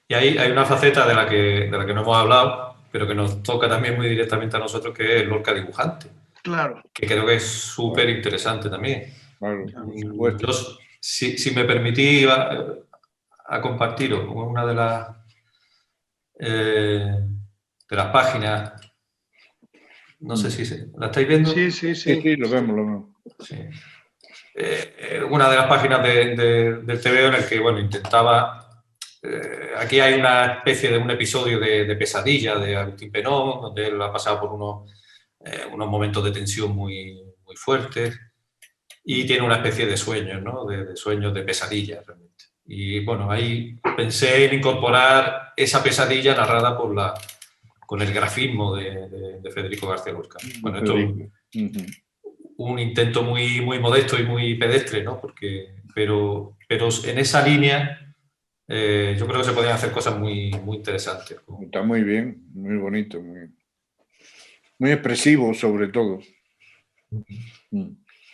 Y hay una faceta de la que no hemos hablado, pero que nos toca también muy directamente a nosotros, que es el Lorca dibujante. Claro. Que creo que es súper interesante también. Claro. Yo, si me permitís a compartiros una de las páginas, no sé si ¿la estáis viendo? Sí, lo vemos. Sí. Una de las páginas del TVO en el que, bueno, intentaba... aquí hay una especie de un episodio de pesadilla de Agustín Penón, donde él ha pasado por unos momentos de tensión muy, muy fuertes y tiene una especie de sueños, ¿no? De sueños de pesadilla, realmente. Y bueno, ahí pensé en incorporar esa pesadilla narrada con el grafismo de Federico García Lorca. Bueno, esto es un intento muy, muy modesto y muy pedestre, ¿no? Pero en esa línea yo creo que se podían hacer cosas muy, muy interesantes. Está muy bien, muy bonito, muy expresivo sobre todo.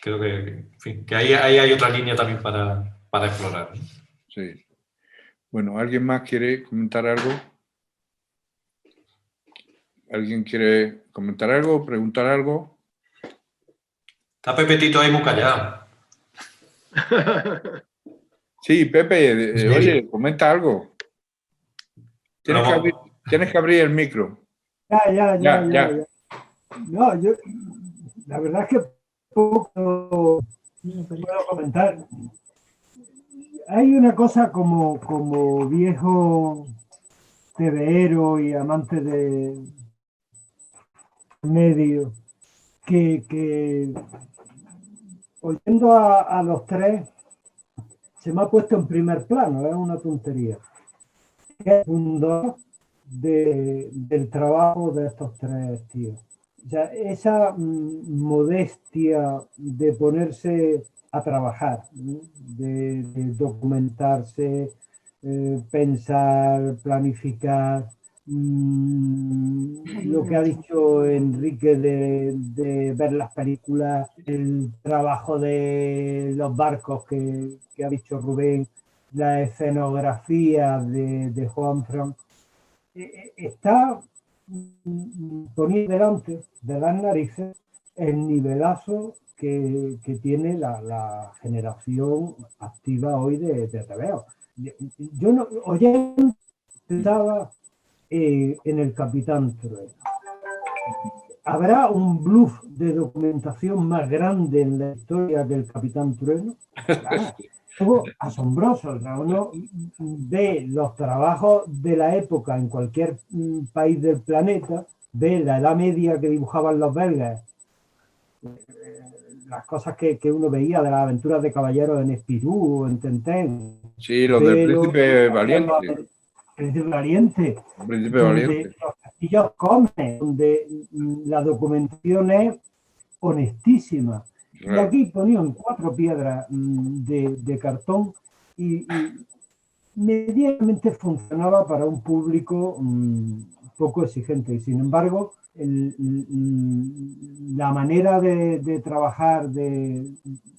Creo que, en fin, que ahí hay otra línea también para explorar, ¿no? Sí. Bueno, ¿alguien más quiere comentar algo? ¿Alguien quiere comentar algo, preguntar algo? Está Pepetito ahí muy callado. Sí, Pepe, Sí. oye, comenta algo. Tienes que abrir el micro. Ya. No, yo, la verdad es que poco puedo comentar. Hay una cosa como viejo TVero y amante de medio que oyendo a los tres se me ha puesto en primer plano, es una tontería. Es un don del trabajo de estos tres tíos. O sea, esa modestia de ponerse a trabajar, ¿no? de documentarse, pensar, planificar, lo que ha dicho Enrique de ver las películas, el trabajo de los barcos que ha dicho Rubén, la escenografía de Juanfran, está poniendo delante de las narices el nivelazo que tiene la generación activa hoy de TVO. Yo no, estaba en el Capitán Trueno. ¿Habrá un bluff de documentación más grande en la historia del Capitán Trueno? Claro. Algo asombroso. O sea, uno ve los trabajos de la época en cualquier país del planeta, ve la Edad Media que dibujaban los belgas, las cosas que uno veía de las aventuras de caballeros en Spirou o en Tintín. Sí, los del Príncipe Valiente. Príncipe Valiente. Príncipe Valiente. Los castillos comen, donde la documentación es honestísima. Y aquí ponían 4 piedras de cartón y medianamente funcionaba para un público poco exigente. Y sin embargo, la manera de trabajar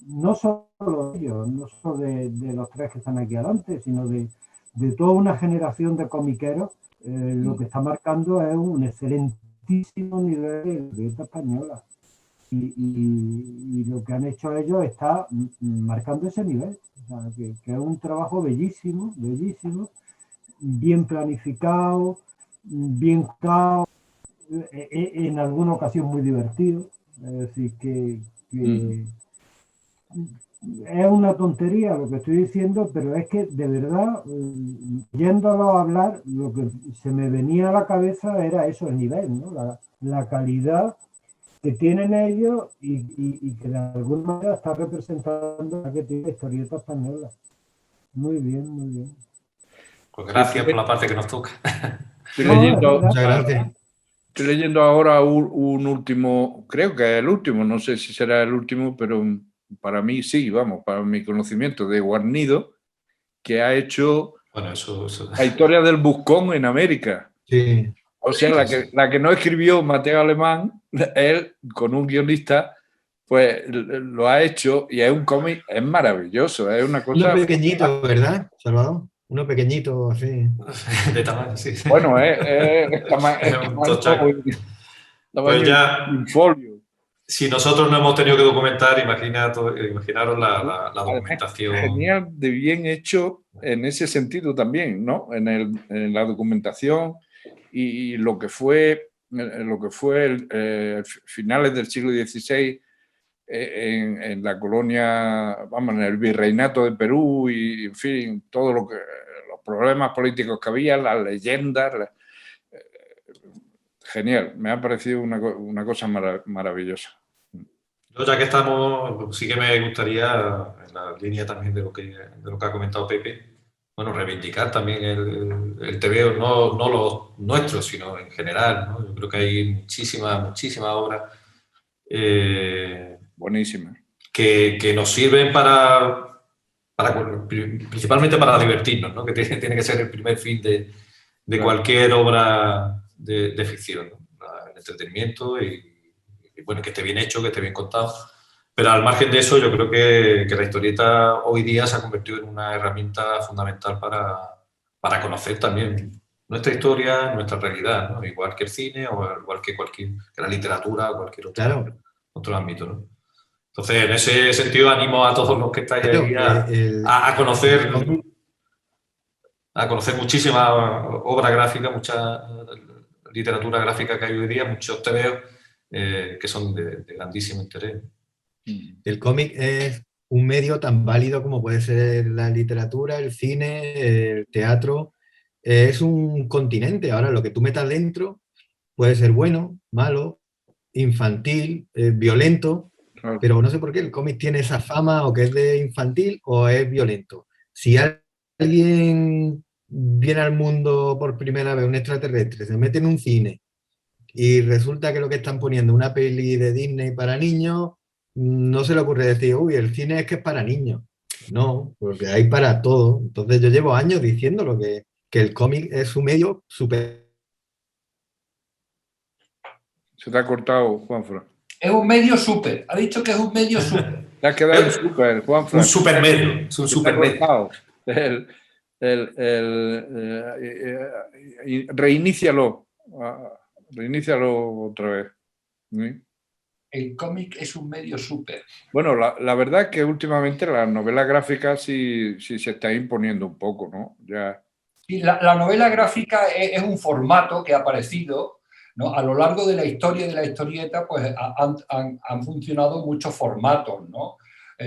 no solo de ellos, no solo de los tres que están aquí adelante, sino de toda una generación de comiqueros, lo que está marcando es un excelentísimo nivel de escritura española. Y lo que han hecho ellos está marcando ese nivel. O sea, que es un trabajo bellísimo, bellísimo, bien planificado, bien buscado, en alguna ocasión muy divertido. Es decir, que es una tontería lo que estoy diciendo, pero es que de verdad, yéndolo a hablar, lo que se me venía a la cabeza era eso, el nivel, ¿no? La calidad que tienen ellos y que de alguna manera está representando la que tiene la historieta española. Muy bien, muy bien. Pues gracias por la parte que nos toca. Estoy leyendo ahora un último, creo que es el último, no sé si será el último, pero para mí sí, vamos, para mi conocimiento, de Guarnido, que ha hecho la historia del Buscón en América. Sí. O sea, la que no escribió Mateo Alemán, él, con un guionista, pues lo ha hecho y es un cómic, es maravilloso, es una cosa... Uno pequeñito, ¿verdad, Salvador? Uno pequeñito, así. De tamaño, sí. Bueno, es pues ya, folio. Si nosotros no hemos tenido que documentar, imaginaros la documentación. Genial, de bien hecho en ese sentido también, ¿no? En la documentación y lo que fue finales del siglo XVI en la colonia, vamos, en el virreinato de Perú y, en fin, todo los problemas políticos que había, las leyendas. Genial, me ha parecido una cosa maravillosa. Yo, ya que estamos, sí que me gustaría, en la línea también de lo que ha comentado Pepe, bueno, reivindicar también el TVO, no los nuestros, sino en general, ¿no? Yo creo que hay muchísimas obras buenísimas que nos sirven principalmente para divertirnos, ¿no? Que tiene que ser el primer fin de cualquier obra de ficción, ¿no? El entretenimiento y bueno, que esté bien hecho, que esté bien contado. Pero al margen de eso, yo creo que la historieta hoy día se ha convertido en una herramienta fundamental para conocer también nuestra historia, nuestra realidad, ¿no? Igual que el cine o igual que la literatura o cualquier otro ámbito, ¿no? Entonces, en ese sentido, animo a todos los que estáis ahí a conocer muchísima obra gráfica, mucha literatura gráfica que hay hoy día, muchos tebeos que son de grandísimo interés. El cómic es un medio tan válido como puede ser la literatura, el cine, el teatro. Es un continente. Ahora, lo que tú metas dentro puede ser bueno, malo, infantil, violento, pero no sé por qué el cómic tiene esa fama o que es de infantil o es violento. Si alguien viene al mundo por primera vez, un extraterrestre, se mete en un cine y resulta que lo que están poniendo una peli de Disney para niños, no se le ocurre decir, uy, el cine es que es para niños. No, porque hay para todo. Entonces yo llevo años diciéndolo, que el cómic es un medio súper... Se te ha cortado, Juanfran. Es un medio súper. Ha dicho que es un medio súper. Te ha quedado en súper, Juanfran. Un super medio. Es un super medio. Reinícialo. Reinícialo otra vez. ¿Sí? El cómic es un medio súper. Bueno, la verdad es que últimamente la novela gráfica sí se está imponiendo un poco, ¿no? Ya. Sí, la novela gráfica es un formato que ha aparecido, ¿no? A lo largo de la historia de la historieta, pues han funcionado muchos formatos, ¿no?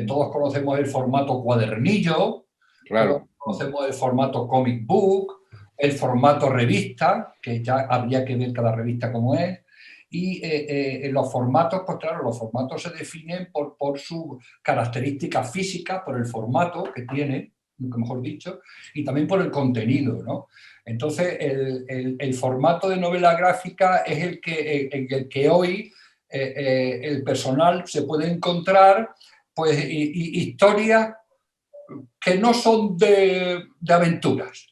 Todos conocemos el formato cuadernillo, claro. Todos conocemos el formato comic book, el formato revista, que ya habría que ver cada revista cómo es. Y los formatos, pues claro, los formatos se definen por sus características físicas, por el formato que tiene, mejor dicho, y también por el contenido, ¿no? Entonces, el formato de novela gráfica es en el que hoy el personal se puede encontrar pues, historias que no son de aventuras,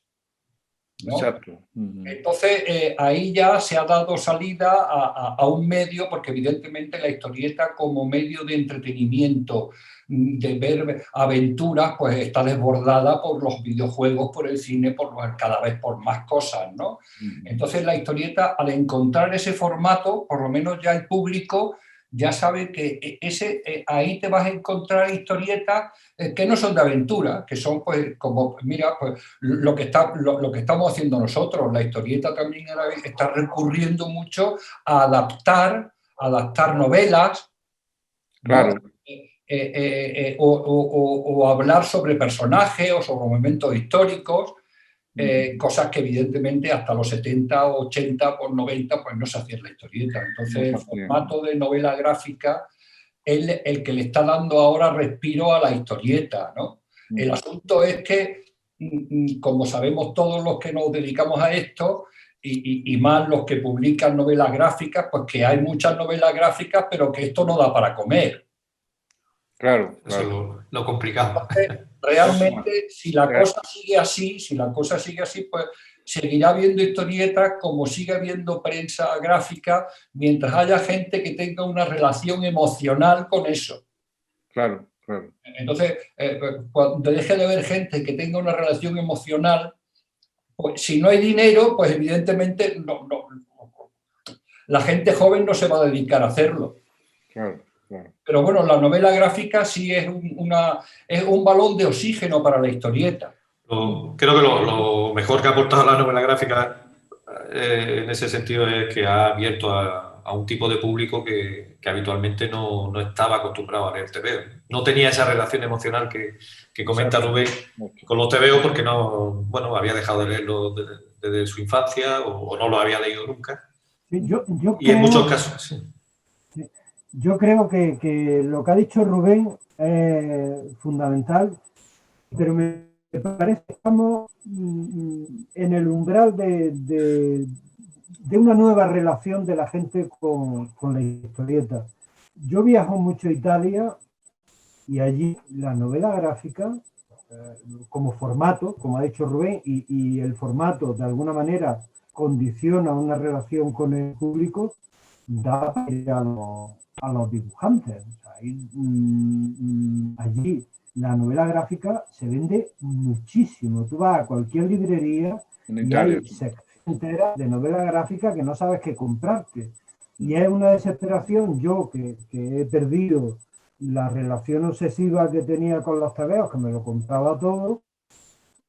¿no? Exacto. Entonces, ahí ya se ha dado salida a un medio, porque evidentemente la historieta como medio de entretenimiento, de ver aventuras, pues está desbordada por los videojuegos, por el cine, cada vez por más cosas, ¿no? Entonces la historieta, al encontrar ese formato, por lo menos ya el público ya sabe que ahí te vas a encontrar historietas que no son de aventura, que son pues como, mira, pues lo que estamos haciendo nosotros. La historieta también está recurriendo mucho a adaptar novelas, claro, ¿no? O hablar sobre personajes o sobre momentos históricos, cosas que evidentemente hasta los 70, 80 o 90 pues no se hacía en la historieta. Entonces el formato de novela gráfica es el que le está dando ahora respiro a la historieta, ¿no? El asunto es que, como sabemos todos los que nos dedicamos a esto, y más los que publican novelas gráficas, pues que hay muchas novelas gráficas, pero que esto no da para comer. Claro, eso es lo complicado. Entonces, realmente, si la cosa sigue así, pues seguirá habiendo historietas como sigue habiendo prensa gráfica, mientras haya gente que tenga una relación emocional con eso. Claro, claro. Entonces, cuando deje de haber gente que tenga una relación emocional, pues si no hay dinero, pues evidentemente la gente joven no se va a dedicar a hacerlo. Claro, claro. Pero bueno, la novela gráfica sí es un balón de oxígeno para la historieta. Creo que lo mejor que ha aportado la novela gráfica en ese sentido es que ha abierto a un tipo de público que habitualmente no estaba acostumbrado a leer TVO. No tenía esa relación emocional que comenta Rubén con los TVO porque había dejado de leerlo desde su infancia o no lo había leído nunca. Y en muchos casos, sí. Yo creo que lo que ha dicho Rubén es fundamental, pero me parece que estamos en el umbral de una nueva relación de la gente con la historieta. Yo viajo mucho a Italia y allí la novela gráfica, como formato, como ha dicho Rubén, y el formato de alguna manera condiciona una relación con el público, da a los dibujantes. Allí la novela gráfica se vende muchísimo. Tú vas a cualquier librería y hay secciones enteras de novela gráfica que no sabes qué comprarte. Y es una desesperación, yo que he perdido la relación obsesiva que tenía con los tebeos, que me lo compraba todo,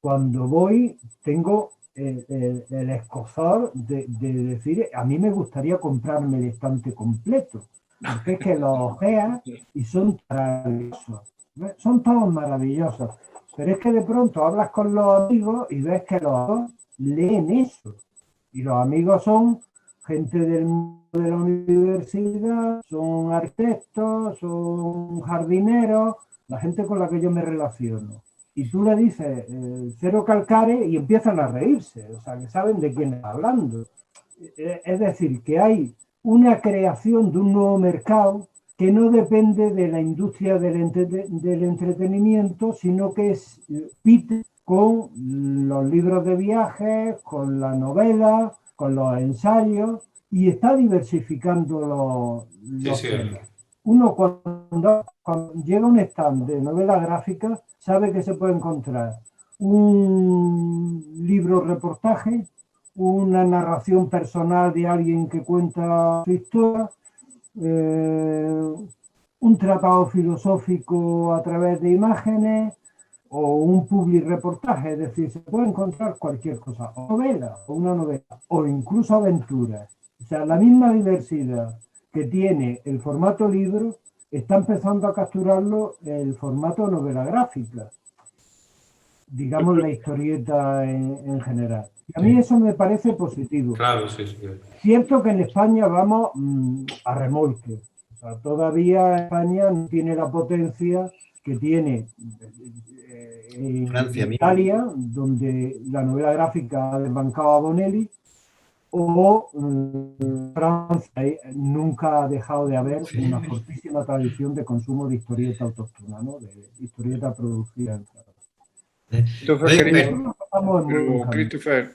cuando voy tengo el escozor de decir, a mí me gustaría comprarme el estante completo, porque es que los ojeas y son maravillosos, son todos maravillosos, pero es que de pronto hablas con los amigos y ves que los amigos leen eso, y los amigos son gente del mundo de la universidad, son arquitectos, son jardineros, la gente con la que yo me relaciono. Y tú le dices Cero Calcare y empiezan a reírse, o sea, que saben de quién está hablando. Es decir, que hay una creación de un nuevo mercado que no depende de la industria del entretenimiento, sino que es pite con los libros de viajes, con la novela, con los ensayos, y está diversificando los temas. Uno cuando llega a un stand de novela gráfica sabe que se puede encontrar un libro reportaje, una narración personal de alguien que cuenta su historia, un tratado filosófico a través de imágenes o un public reportaje, es decir, se puede encontrar cualquier cosa, o novela, o una novela, o incluso aventuras. O sea, la misma diversidad que tiene el formato libro está empezando a capturarlo el formato novela gráfica, digamos la historieta en general. Y a mí eso me parece positivo. Claro, sí. Cierto que en España vamos a remolque. O sea, todavía España no tiene la potencia que tiene en Francia, Italia, donde la novela gráfica ha desbancado a Bonelli, o Francia nunca ha dejado de haber una fortísima tradición de consumo de historieta autóctona, ¿no? De historieta producida en Francia. Christopher,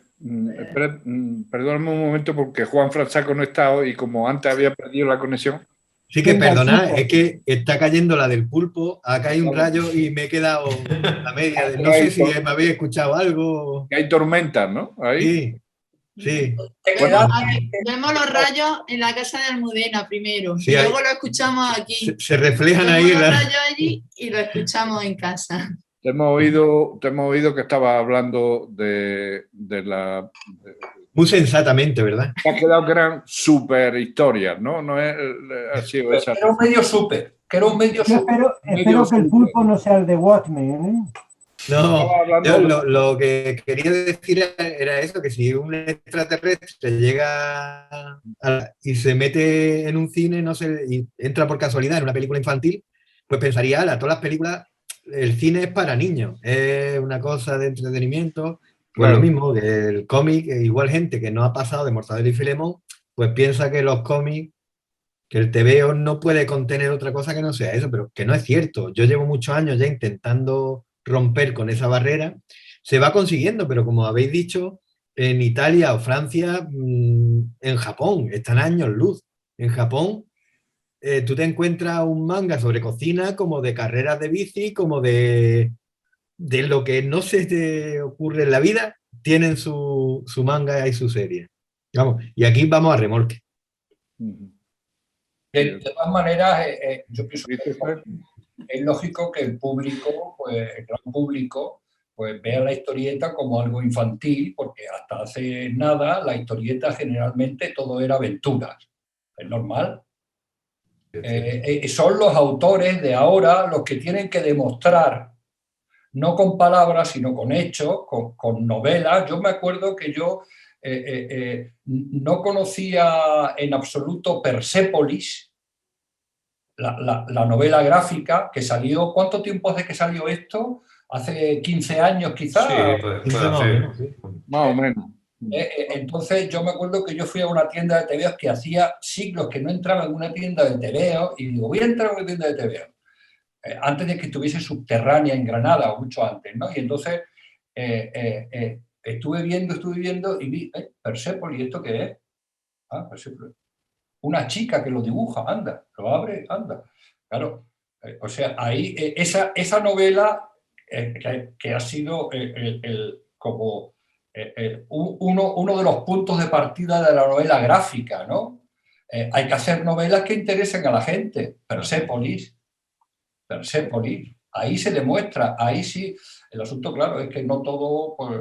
perdóname un momento porque Juan Fransaco no está hoy y como antes había perdido la conexión. Sí, que perdonad, es que está cayendo la del pulpo, ha caído un rayo y me he quedado a media. No sé si me habéis escuchado algo. Que hay tormentas, ¿no? Ahí. Sí. Vemos los rayos en la casa de Almudena primero, sí, y luego lo escuchamos aquí. Se reflejan vemos ahí. Los rayos allí y lo escuchamos en casa. Te hemos oído que estabas hablando de la... Muy sensatamente, ¿verdad? Te ha quedado que eran super historias, ¿no? No es así. Era un medio súper. Espero que el pulpo no sea el de Watchmen, ¿eh? No, lo que quería decir era eso, que si un extraterrestre llega y se mete en un cine, no sé, y entra por casualidad en una película infantil, pues pensaría, todas las películas, el cine es para niños, es una cosa de entretenimiento. Pues claro. Lo mismo que el cómic, igual gente que no ha pasado de Mortadelo y Filemón, pues piensa que los cómics, que el TVO no puede contener otra cosa que no sea eso, pero que no es cierto. Yo llevo muchos años ya intentando romper con esa barrera, se va consiguiendo, pero como habéis dicho, en Italia o Francia, en Japón, están años luz. En Japón, tú te encuentras un manga sobre cocina, como de carreras de bici, como de lo que no se te ocurre en la vida, tienen su manga y su serie. Vamos, y aquí vamos a remolque. De todas maneras, yo pienso que es lógico que el público, pues el gran público, pues vea la historieta como algo infantil, porque hasta hace nada la historieta generalmente todo era aventuras. Es normal. Son los autores de ahora los que tienen que demostrar, no con palabras, sino con hechos, con novelas. Yo me acuerdo que yo no conocía en absoluto Persépolis, la novela gráfica que salió. ¿Cuánto tiempo hace que salió esto? ¿Hace 15 años quizás? Sí, más o menos. Entonces yo me acuerdo que yo fui a una tienda de tebeos que hacía siglos que no entraba en una tienda de tebeos y digo, voy a entrar a una tienda de tebeos. Antes de que estuviese subterránea en Granada o mucho antes, ¿no? Y entonces estuve viendo y vi, Persépolis, ¿esto qué es? Ah, Persépolis. Una chica que lo dibuja, anda, lo abre, anda. Claro, o sea, ahí esa novela que ha sido como uno de los puntos de partida de la novela gráfica, ¿no? Hay que hacer novelas que interesen a la gente. Persépolis, ahí se demuestra, ahí sí, el asunto, claro, es que no todo, pues,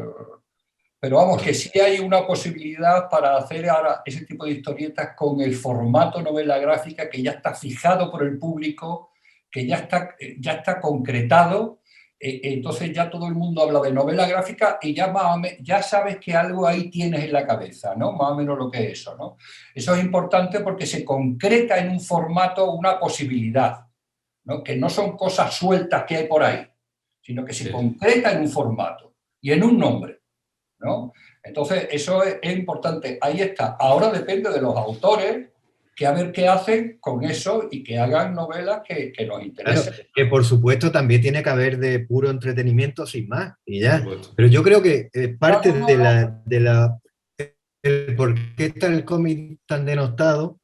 pero vamos, que sí hay una posibilidad para hacer ahora ese tipo de historietas con el formato novela gráfica que ya está fijado por el público, que ya está concretado. Entonces ya todo el mundo habla de novela gráfica y ya sabes que algo ahí tienes en la cabeza, ¿no? Más o menos lo que es eso, ¿no? Eso es importante porque se concreta en un formato una posibilidad, ¿no? Que no son cosas sueltas que hay por ahí, sino que se concreta en un formato y en un nombre, ¿no? Entonces eso es importante. Ahí está. Ahora depende de los autores que a ver qué hacen con eso y que hagan novelas que nos interesen. Claro, que por supuesto también tiene que haber de puro entretenimiento sin más y ya. Pero yo creo que parte el por qué está el cómic tan denostado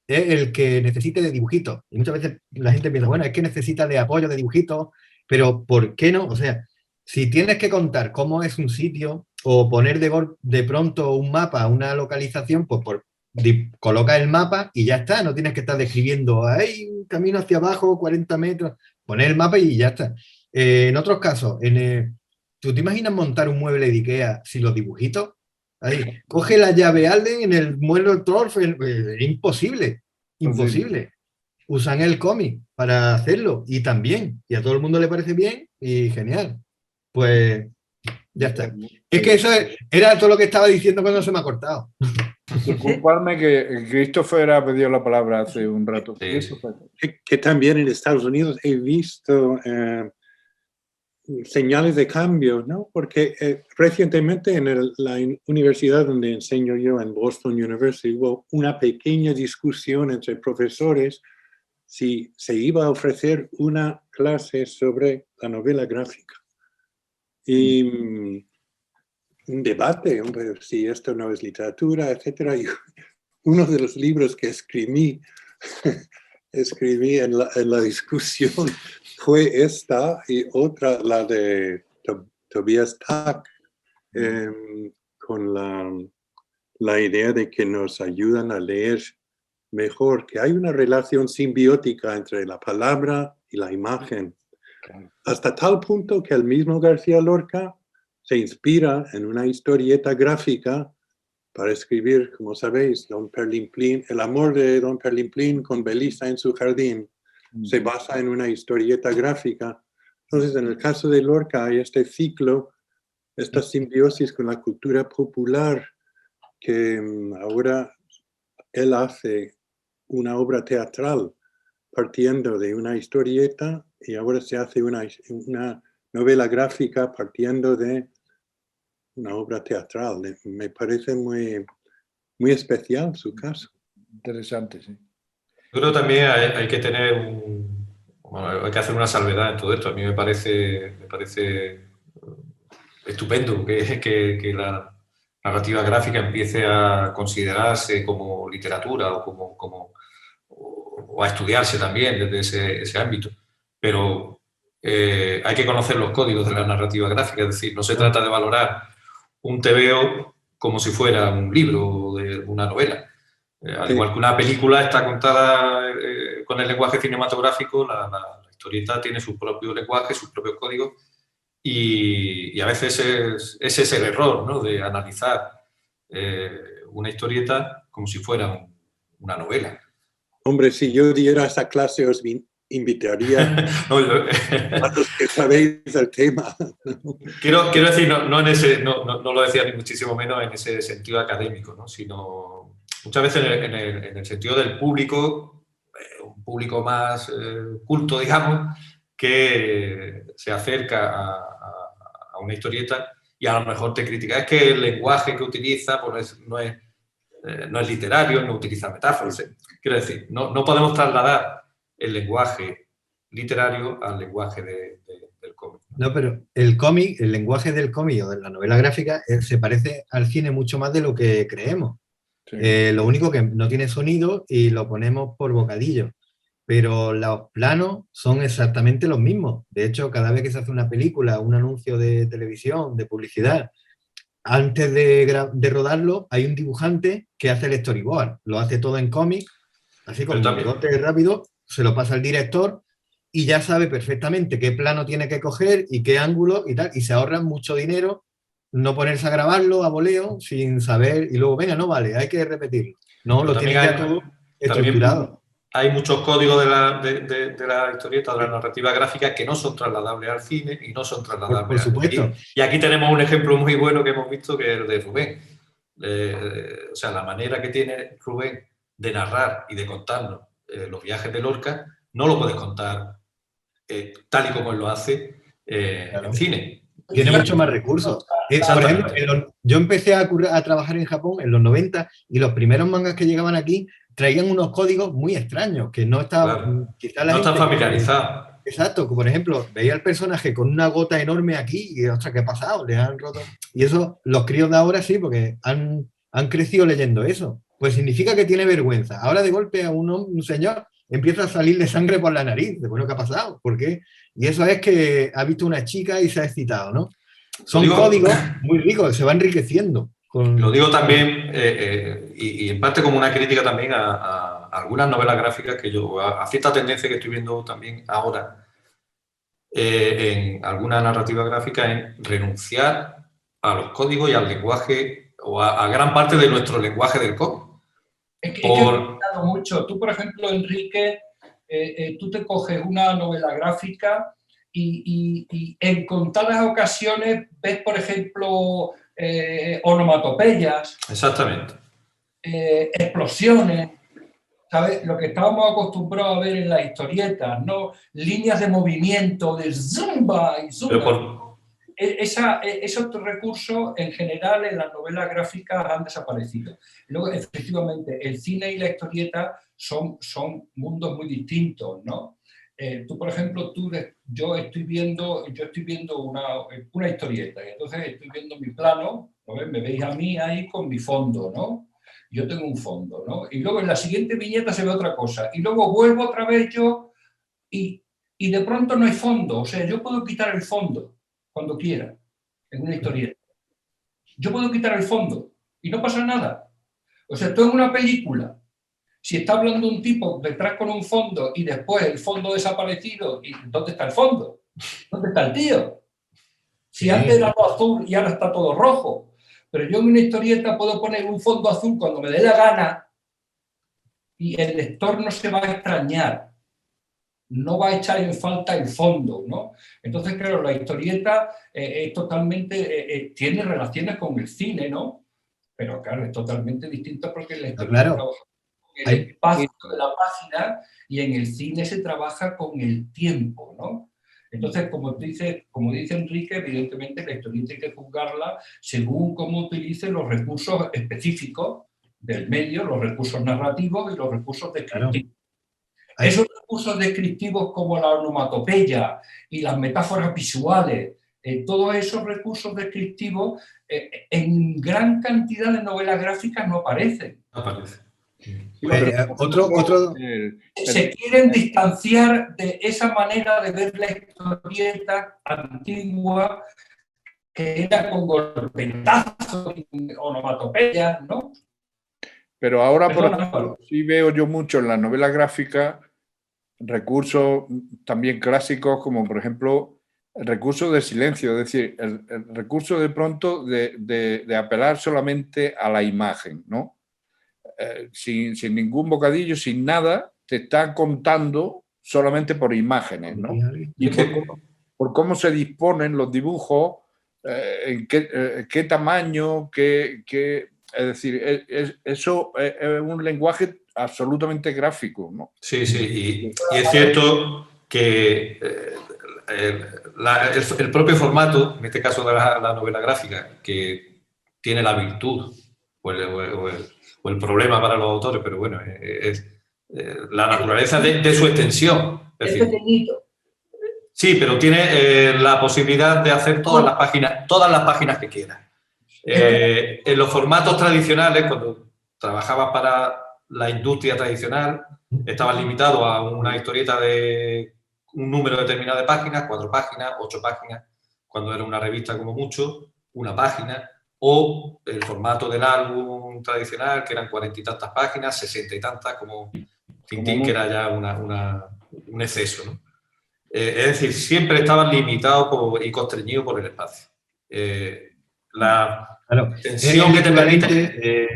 es el que necesite de dibujitos. Y muchas veces la gente piensa, bueno, es que necesita de apoyo de dibujitos, pero ¿por qué no? O sea, si tienes que contar cómo es un sitio o poner de pronto un mapa, una localización, pues coloca el mapa y ya está, no tienes que estar describiendo, hay un camino hacia abajo, 40 metros, poner el mapa y ya está. En otros casos, ¿tú te imaginas montar un mueble de Ikea sin los dibujitos? Ahí, coge la llave Allen en el mueble Torf, imposible, imposible. Usan el cómic para hacerlo y también, y a todo el mundo le parece bien y genial. Pues ya está. Es que eso era todo lo que estaba diciendo cuando se me ha cortado. Disculpadme que Christopher ha pedido la palabra hace un rato. Que también en Estados Unidos he visto señales de cambio, ¿no? Porque recientemente en la universidad donde enseño yo, en Boston University, hubo una pequeña discusión entre profesores si se iba a ofrecer una clase sobre la novela gráfica. Y un debate, hombre, si esto no es literatura, etc. Y uno de los libros que escribí en la discusión fue esta y otra, la de Tobias Tack, con la idea de que nos ayudan a leer mejor, que hay una relación simbiótica entre la palabra y la imagen, hasta tal punto que el mismo García Lorca se inspira en una historieta gráfica para escribir, como sabéis, Don Perlimplín, el amor de Don Perlimplín con Belisa en su jardín, se basa en una historieta gráfica. Entonces, en el caso de Lorca hay este ciclo, esta simbiosis con la cultura popular, que ahora él hace una obra teatral partiendo de una historieta y ahora se hace una novela gráfica partiendo de una obra teatral. Me parece muy, muy especial su caso. Interesante, sí. Yo creo también hay que tener hay que hacer una salvedad en todo esto. A mí me parece estupendo que la narrativa gráfica empiece a considerarse como literatura o a estudiarse también desde ese ámbito. Pero hay que conocer los códigos de la narrativa gráfica, es decir, no se trata de valorar un TVO como si fuera un libro o una novela. Al igual que una película está contada con el lenguaje cinematográfico, la historieta tiene su propio lenguaje, sus propios códigos, y a veces ese es el error, ¿no? De analizar una historieta como si fuera una novela. Hombre, si yo diera esa clase os invitaría a los que sabéis del tema. Quiero decir, no lo decía ni muchísimo menos en ese sentido académico, ¿no? Sino muchas veces en el sentido del público, un público más culto, digamos, que se acerca a una historieta y a lo mejor te critica. Es que el lenguaje que utiliza pues, no es literario, no utiliza metáforas. Quiero decir, no podemos trasladar el lenguaje literario al lenguaje del cómic. No, pero el cómic, el lenguaje del cómic o de la novela gráfica se parece al cine mucho más de lo que creemos. Sí. Lo único que no tiene sonido y lo ponemos por bocadillo. Pero los planos son exactamente los mismos. De hecho, cada vez que se hace una película, un anuncio de televisión, de publicidad, antes de rodarlo, hay un dibujante que hace el storyboard. Lo hace todo en cómic, así con un bigote rápido, se lo pasa al director y ya sabe perfectamente qué plano tiene que coger y qué ángulo y tal. Y se ahorran mucho dinero no ponerse a grabarlo a voleo sin saber y luego, venga, no vale, hay que repetirlo. No, lo tiene ya todo estructurado. Hay muchos códigos de la historieta, de la narrativa gráfica, que no son trasladables al cine y no son trasladables por supuesto. al cine. Y aquí tenemos un ejemplo muy bueno que hemos visto, que es el de Rubén. O sea, la manera que tiene Rubén de narrar y de contarnos los viajes de Lorca, no lo puedes contar tal y como él lo hace en cine. Tiene mucho más recursos. Por ejemplo, yo empecé a trabajar en Japón en los 90 y los primeros mangas que llegaban aquí traían unos códigos muy extraños que no estaban... Claro. No están familiarizados. Exacto, como por ejemplo, veía al personaje con una gota enorme aquí y, ostras, ¿qué ha pasado? Le han roto... Y eso, los críos de ahora sí, porque han crecido leyendo eso. Pues significa que tiene vergüenza. Ahora de golpe a un señor empieza a salirle sangre por la nariz. Bueno, ¿qué ha pasado? ¿Por qué? Y eso es que ha visto una chica y se ha excitado, ¿no? Son códigos muy ricos, se va enriqueciendo. Lo digo también, y en parte como una crítica también a algunas novelas gráficas que yo, a cierta tendencia que estoy viendo también ahora en alguna narrativa gráfica, en renunciar a los códigos y al lenguaje, o a gran parte de nuestro lenguaje del cómic. Es que he comentado mucho. Tú, por ejemplo, Enrique, tú te coges una novela gráfica y en contadas ocasiones ves, por ejemplo, onomatopeyas. Exactamente. Explosiones, ¿sabes? Lo que estábamos acostumbrados a ver en las historietas, ¿no? Líneas de movimiento, de zumba y zumba. Esos recursos en general en las novelas gráficas han desaparecido. Luego, efectivamente, el cine y la historieta son mundos muy distintos, ¿no? Tú, por ejemplo, yo estoy viendo una historieta y entonces estoy viendo mi plano, ¿no? Me veis a mí ahí con mi fondo, ¿no? Yo tengo un fondo, ¿no? Y luego en la siguiente viñeta se ve otra cosa y luego vuelvo otra vez yo y de pronto no hay fondo. O sea, yo puedo quitar el fondo cuando quiera en una historieta. Yo puedo quitar el fondo y no pasa nada. O sea, tú en una película, si está hablando un tipo detrás con un fondo y después el fondo desaparecido, ¿y dónde está el fondo? ¿Dónde está el tío? Si antes era todo azul y ahora está todo rojo. Pero yo en una historieta puedo poner un fondo azul cuando me dé la gana y el lector no se va a extrañar. No va a echar en falta el fondo, ¿no? Entonces, claro, la historieta es totalmente... tiene relaciones con el cine, ¿no? Pero claro, es totalmente distinto porque la historieta trabaja con el espacio de la página y en el cine se trabaja con el tiempo, ¿no? Entonces, como dice Enrique, evidentemente la historieta hay que juzgarla según cómo utilice los recursos específicos del medio, los recursos narrativos y los recursos descriptivos. Esos recursos descriptivos como la onomatopeya y las metáforas visuales, todos esos recursos descriptivos en gran cantidad de novelas gráficas no aparecen. No aparece. Se quieren distanciar de esa manera de ver la historieta antigua que era con golpetazos y onomatopeyas, ¿no? Pero ahora, por ejemplo, sí veo yo mucho en las novelas gráficas recursos también clásicos, como por ejemplo el recurso de silencio, es decir, el recurso de pronto de apelar solamente a la imagen, ¿no? Sin ningún bocadillo, sin nada, te está contando solamente por imágenes, ¿no? Y por cómo se disponen los dibujos, en qué tamaño, es decir, eso es un lenguaje absolutamente gráfico, ¿no? Sí, sí, y es cierto que el propio formato, en este caso de la novela gráfica, que tiene la virtud o el problema para los autores, pero bueno, es la naturaleza de su extensión. Es pequeñito. Sí, pero tiene la posibilidad de hacer todas las páginas que quiera. En los formatos tradicionales, cuando trabajabas para la industria tradicional, estabas limitado a una historieta de un número determinado de páginas, 4 páginas, 8 páginas, cuando era una revista como mucho, una página. o el formato del álbum tradicional, que eran 40 y tantas páginas, 60 y tantas, como Tintín, que era ya un exceso, ¿no? Es decir, siempre estaban limitados y constreñidos por el espacio. La extensión que te permite...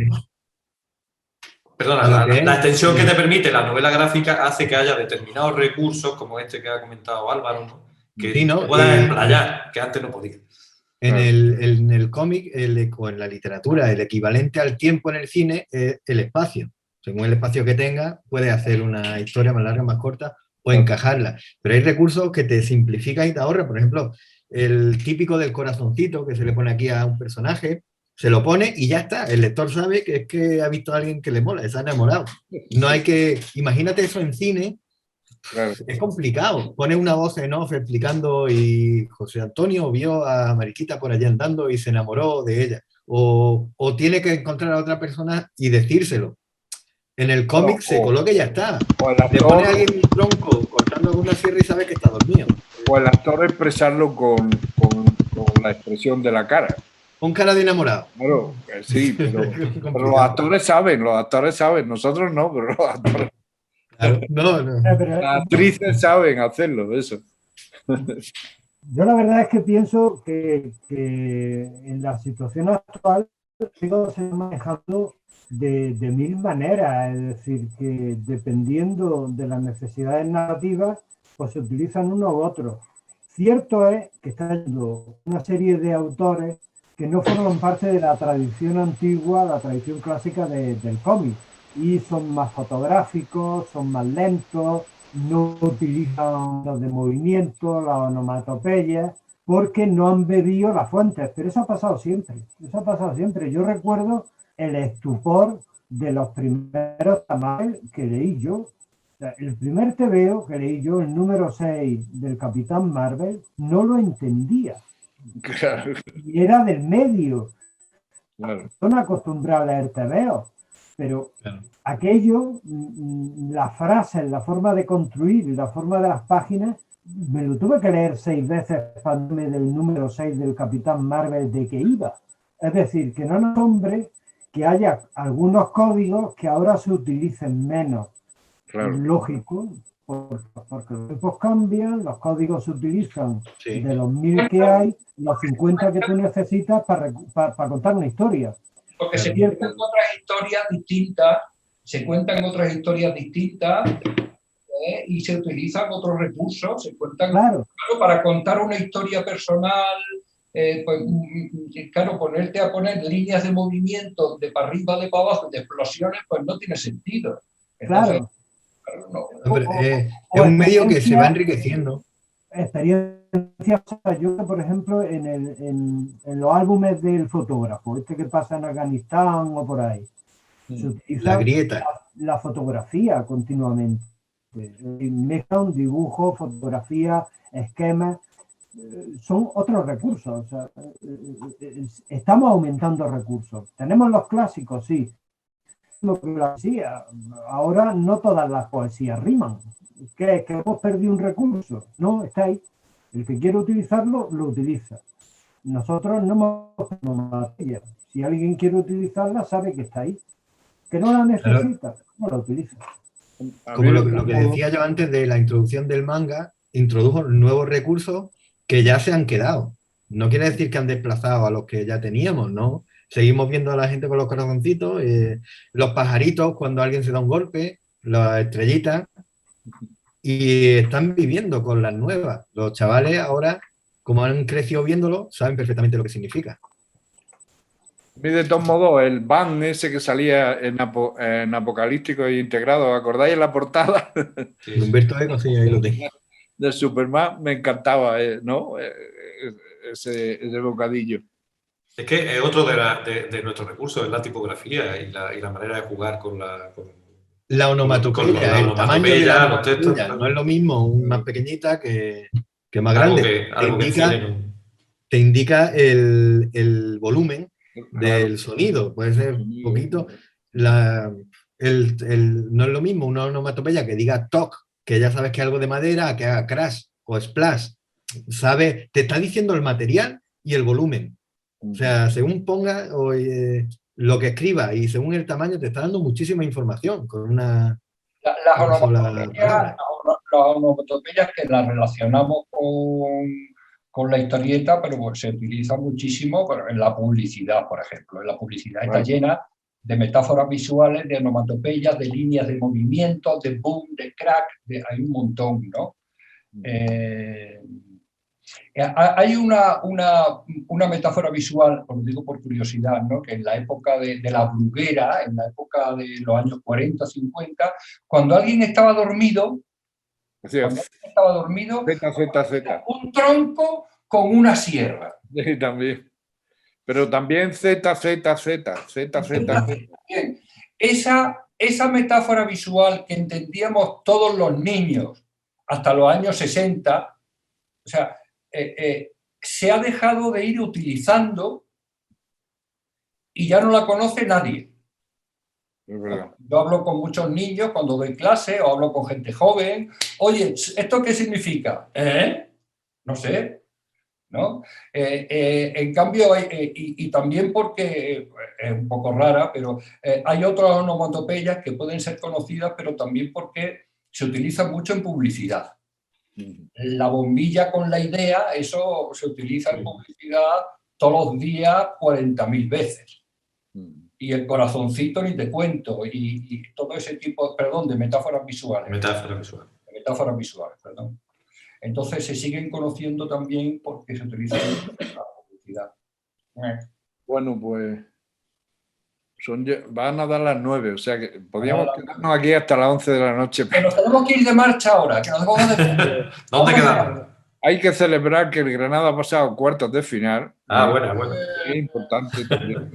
Perdona, la extensión que te permite la novela gráfica hace que haya determinados recursos, como este que ha comentado Álvaro, ¿no? Que sí, ¿no? puedas explayar, que antes no podías. En el cómic o en la literatura, el equivalente al tiempo en el cine es el espacio. Según el espacio que tenga, puedes hacer una historia más larga, más corta, o encajarla. Pero hay recursos que te simplifican y te ahorran. Por ejemplo, el típico del corazoncito que se le pone aquí a un personaje, se lo pone y ya está. El lector sabe que es que ha visto a alguien que le mola, se ha enamorado. No hay que... Imagínate eso en cine. Claro. Es complicado. Pone una voz en off explicando y José Antonio vio a Mariquita por allá andando y se enamoró de ella. O tiene que encontrar a otra persona y decírselo. En el cómic se coloca y ya está. Le pone a alguien un tronco cortando con una sierra y sabe que está dormido. O el actor expresarlo con la expresión de la cara. Con cara de enamorado. Claro, sí, pero los actores saben, nosotros no, pero los actores. Claro, no. Las actrices saben hacerlo, eso. Yo la verdad es que pienso que en la situación actual se ha manejado de mil maneras, es decir, que dependiendo de las necesidades narrativas, pues se utilizan uno u otro. Cierto es que está habiendo una serie de autores que no forman parte de la tradición antigua, la tradición clásica del cómic, y son más fotográficos, son más lentos, no utilizan los de movimiento, las onomatopeyas, porque no han bebido las fuentes, pero eso ha pasado siempre, Yo recuerdo el estupor de los primeros tamales que leí yo. O sea, el primer TVO que leí yo, el número 6 del Capitán Marvel, no lo entendía. Claro. Y era del medio. Claro. Son acostumbrados a leer TVO, pero aquello, las frases, la forma de construir, la forma de las páginas, me lo tuve que leer 6 veces para darme del número 6 del Capitán Marvel de qué iba. Es decir, que no nos asombre que haya algunos códigos que ahora se utilicen menos. Claro. Lógico, porque los tiempos cambian, los códigos se utilizan de los 1000 que hay, los 50 que tú necesitas para contar una historia. Porque se cuentan otras historias distintas, y se utilizan otros recursos, se cuentan para contar una historia personal. Ponerte a poner líneas de movimiento de para arriba, de para abajo, de explosiones, pues no tiene sentido. Entonces, no. Hombre, es un medio que se va enriqueciendo. Experiencias, yo por ejemplo en los álbumes del fotógrafo, que pasa en Afganistán o por ahí, se utiliza la grieta, la fotografía continuamente. Mezclan dibujo, fotografía, esquemas. Son otros recursos. O sea, estamos aumentando recursos. Tenemos los clásicos, sí. Ahora no todas las poesías riman. ¿Que hemos perdido un recurso? No, está ahí. El que quiere utilizarlo, lo utiliza. Nosotros no hemos perdido materia. Si alguien quiere utilizarla, sabe que está ahí. Que no la necesita, no la utiliza. Como lo que decía yo antes de la introducción del manga, introdujo nuevos recursos que ya se han quedado. No quiere decir que han desplazado a los que ya teníamos, ¿no? Seguimos viendo a la gente con los corazoncitos, los pajaritos cuando alguien se da un golpe, las estrellitas, y están viviendo con las nuevas. Los chavales ahora, como han crecido viéndolo, saben perfectamente lo que significa. De todos modos, el van ese que salía en Apocalíptico e Integrado, ¿acordáis en la portada? Sí. Humberto Eco, sí, ahí lo tenía. De Superman, me encantaba, ¿no? Ese bocadillo. Es que es otro de nuestros recursos, es la tipografía y la manera de jugar con la onomatopeya, el tamaño de los textos. No es lo mismo, más pequeñita que más grande. Te indica el volumen del sonido, puede ser un poquito. No es lo mismo una onomatopeya que diga toc, que ya sabes que es algo de madera, que haga crash o splash. Te está diciendo el material y el volumen. O sea, según ponga lo que escriba y según el tamaño te está dando muchísima información con una sola palabra. Las onomatopeyas que las relacionamos con la historieta, pero pues, se utiliza muchísimo en la publicidad, por ejemplo. En la publicidad está llena de metáforas visuales, de onomatopeyas, de líneas de movimiento, de boom, de crack, hay un montón, ¿no? Hay una metáfora visual, os lo digo por curiosidad, ¿no? Que en la época de la bruguera, en la época de los años 40, 50, cuando alguien estaba dormido, un tronco con una sierra. Sí, también. Pero también Z. Bien. Esa metáfora visual que entendíamos todos los niños hasta los años 60, o sea, se ha dejado de ir utilizando y ya no la conoce nadie. Yo hablo con muchos niños cuando doy clase o hablo con gente joven. Oye, ¿esto qué significa? No sé, ¿no? En cambio, y también porque es un poco rara, pero hay otras onomatopeyas que pueden ser conocidas, pero también porque se utilizan mucho en publicidad. La bombilla con la idea, eso se utiliza en publicidad todos los días 40.000 veces. Y el corazoncito ni te cuento, y todo ese tipo, perdón, de metáforas visuales. Metáforas visuales, perdón. Entonces se siguen conociendo también porque se utiliza en la publicidad. Bueno, pues van a dar las 9, o sea que podríamos quedarnos aquí hasta las 11 de la noche. Que nos tenemos que ir de marcha ahora, que nos vamos de... ¿Dónde quedamos? Hay que celebrar que el Granada ha pasado a cuartos de final. Bueno. Es importante también.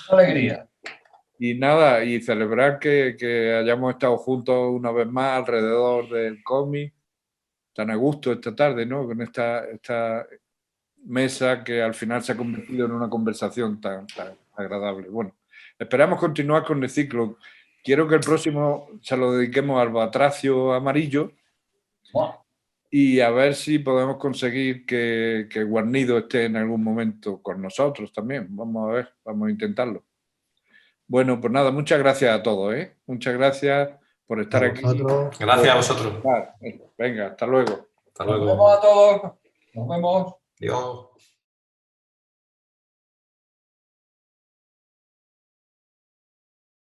Alegría. Y nada, y celebrar que hayamos estado juntos una vez más alrededor del cómic, tan a gusto esta tarde, ¿no? Con esta mesa que al final se ha convertido en una conversación tan agradable. Bueno, esperamos continuar con el ciclo. Quiero que el próximo se lo dediquemos al batracio amarillo y a ver si podemos conseguir que Guarnido esté en algún momento con nosotros también. Vamos a ver, vamos a intentarlo. Bueno, pues nada, muchas gracias a todos, ¿eh? Muchas gracias por estar aquí. Gracias a vosotros. Venga, hasta luego. Hasta luego. Nos vemos a todos. Nos vemos. Adiós.